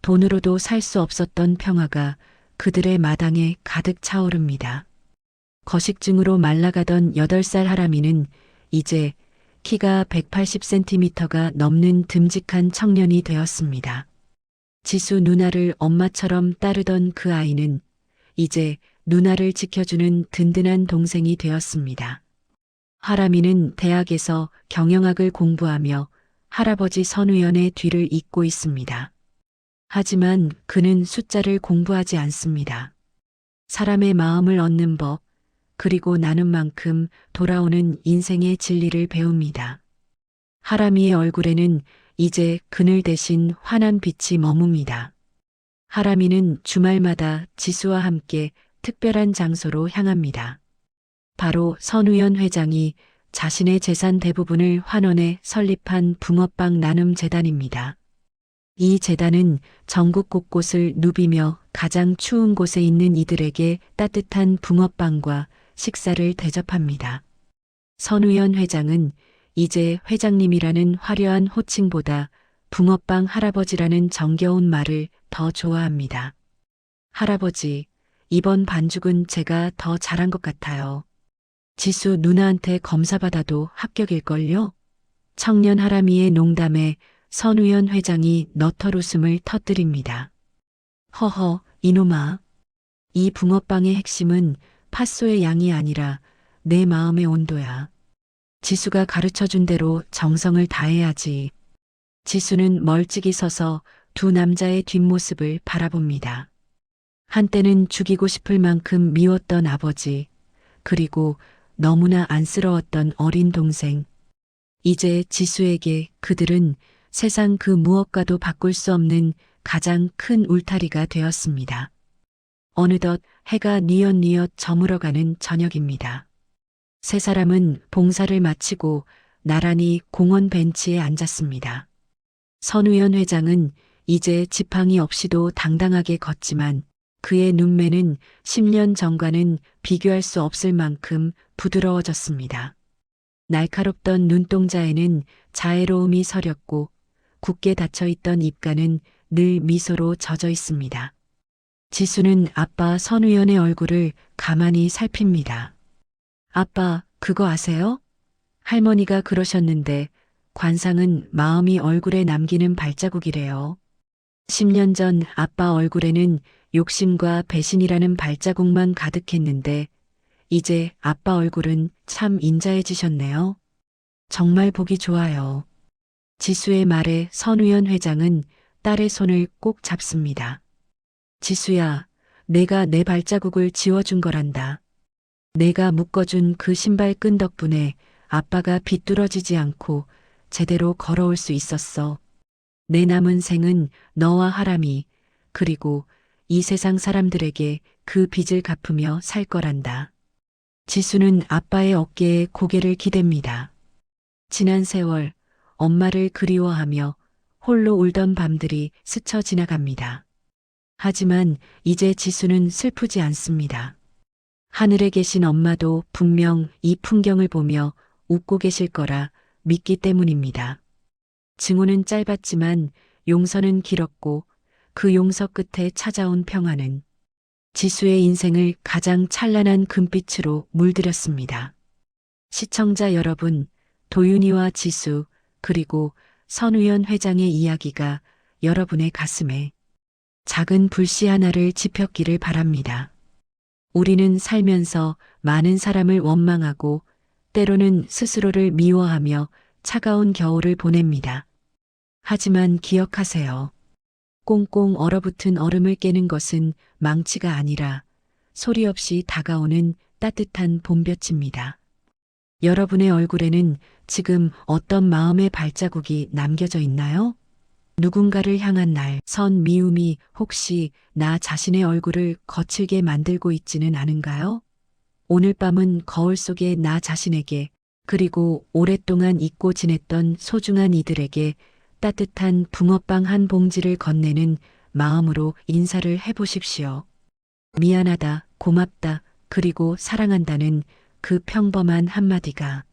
[SPEAKER 1] 돈으로도 살 수 없었던 평화가 그들의 마당에 가득 차오릅니다. 거식증으로 말라가던 8살 하람이는 이제 키가 180cm가 넘는 듬직한 청년이 되었습니다. 지수 누나를 엄마처럼 따르던 그 아이는 이제 누나를 지켜주는 든든한 동생이 되었습니다. 하람이는 대학에서 경영학을 공부하며 할아버지 선우연의 뒤를 잇고 있습니다. 하지만 그는 숫자를 공부하지 않습니다. 사람의 마음을 얻는 법, 그리고 나는 만큼 돌아오는 인생의 진리를 배웁니다. 하람이의 얼굴에는 이제 그늘 대신 환한 빛이 머뭅니다. 하람이는 주말마다 지수와 함께 특별한 장소로 향합니다. 바로 선우연 회장이 자신의 재산 대부분을 환원해 설립한 붕어빵 나눔 재단입니다. 이 재단은 전국 곳곳을 누비며 가장 추운 곳에 있는 이들에게 따뜻한 붕어빵과 식사를 대접합니다. 선우연 회장은 이제 회장님이라는 화려한 호칭보다 붕어빵 할아버지라는 정겨운 말을 더 좋아합니다. 할아버지, 이번 반죽은 제가 더 잘한 것 같아요. 지수 누나한테 검사받아도 합격일걸요? 청년 하람이의 농담에 선우연 회장이 너털 웃음을 터뜨립니다. 허허, 이놈아. 이 붕어빵의 핵심은 팥소의 양이 아니라 내 마음의 온도야. 지수가 가르쳐준 대로 정성을 다해야지. 지수는 멀찍이 서서 두 남자의 뒷모습을 바라봅니다. 한때는 죽이고 싶을 만큼 미웠던 아버지, 그리고 너무나 안쓰러웠던 어린 동생. 이제 지수에게 그들은 세상 그 무엇과도 바꿀 수 없는 가장 큰 울타리가 되었습니다. 어느덧 해가 뉘엿뉘엿 저물어가는 저녁입니다. 세 사람은 봉사를 마치고 나란히 공원 벤치에 앉았습니다. 선우연 회장은 이제 지팡이 없이도 당당하게 걷지만 그의 눈매는 10년 전과는 비교할 수 없을 만큼 부드러워졌습니다. 날카롭던 눈동자에는 자애로움이 서렸고 굳게 닫혀있던 입가는 늘 미소로 젖어 있습니다. 지수는 아빠 선우연의 얼굴을 가만히 살핍니다. 아빠, 그거 아세요? 할머니가 그러셨는데 관상은 마음이 얼굴에 남기는 발자국이래요. 10년 전 아빠 얼굴에는 욕심과 배신이라는 발자국만 가득했는데 이제 아빠 얼굴은 참 인자해지셨네요. 정말 보기 좋아요. 지수의 말에 선우연 회장은 딸의 손을 꼭 잡습니다. 지수야, 내가 내 발자국을 지워준 거란다. 내가 묶어준 그 신발끈 덕분에 아빠가 비뚤어지지 않고 제대로 걸어올 수 있었어. 내 남은 생은 너와 하람이 그리고 이 세상 사람들에게 그 빚을 갚으며 살 거란다. 지수는 아빠의 어깨에 고개를 기댑니다. 지난 세월, 엄마를 그리워하며 홀로 울던 밤들이 스쳐 지나갑니다. 하지만 이제 지수는 슬프지 않습니다. 하늘에 계신 엄마도 분명 이 풍경을 보며 웃고 계실 거라 믿기 때문입니다. 증오는 짧았지만 용서는 길었고 그 용서 끝에 찾아온 평화는 지수의 인생을 가장 찬란한 금빛으로 물들였습니다. 시청자 여러분, 도윤이와 지수, 그리고 선우연 회장의 이야기가 여러분의 가슴에 작은 불씨 하나를 지폈기를 바랍니다. 우리는 살면서 많은 사람을 원망하고 때로는 스스로를 미워하며 차가운 겨울을 보냅니다. 하지만 기억하세요. 꽁꽁 얼어붙은 얼음을 깨는 것은 망치가 아니라 소리 없이 다가오는 따뜻한 봄볕입니다. 여러분의 얼굴에는 지금 어떤 마음의 발자국이 남겨져 있나요? 누군가를 향한 날, 선 미움이 혹시 나 자신의 얼굴을 거칠게 만들고 있지는 않은가요? 오늘 밤은 거울 속의 나 자신에게, 그리고 오랫동안 잊고 지냈던 소중한 이들에게 따뜻한 붕어빵 한 봉지를 건네는 마음으로 인사를 해보십시오. 미안하다, 고맙다, 그리고 사랑한다는 그 평범한 한마디가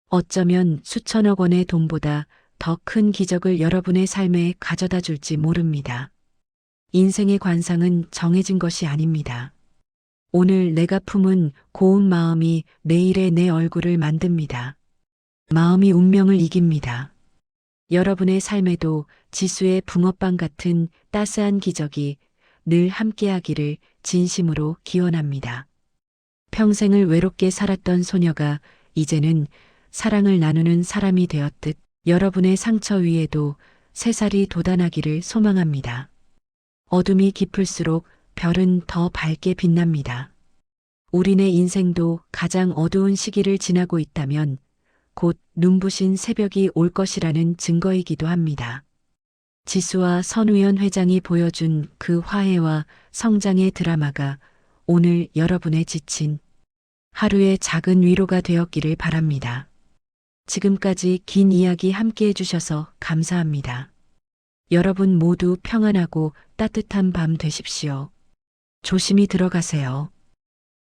[SPEAKER 1] 어쩌면 수천억 원의 돈보다 더 큰 기적을 여러분의 삶에 가져다 줄지 모릅니다. 인생의 관상은 정해진 것이 아닙니다. 오늘 내가 품은 고운 마음이 내일의 내 얼굴을 만듭니다. 마음이 운명을 이깁니다. 여러분의 삶에도 지수의 붕어빵 같은 따스한 기적이 늘 함께하기를 진심으로 기원합니다. 평생을 외롭게 살았던 소녀가 이제는 사랑을 나누는 사람이 되었듯 여러분의 상처 위에도 새살이 돋아나기를 소망합니다. 어둠이 깊을수록 별은 더 밝게 빛납니다. 우리네 인생도 가장 어두운 시기를 지나고 있다면 곧 눈부신 새벽이 올 것이라는 증거이기도 합니다. 지수와 선우연 회장이 보여준 그 화해와 성장의 드라마가 오늘 여러분의 지친 하루의 작은 위로가 되었기를 바랍니다. 지금까지 긴 이야기 함께 해주셔서 감사합니다. 여러분 모두 평안하고 따뜻한 밤 되십시오. 조심히 들어가세요.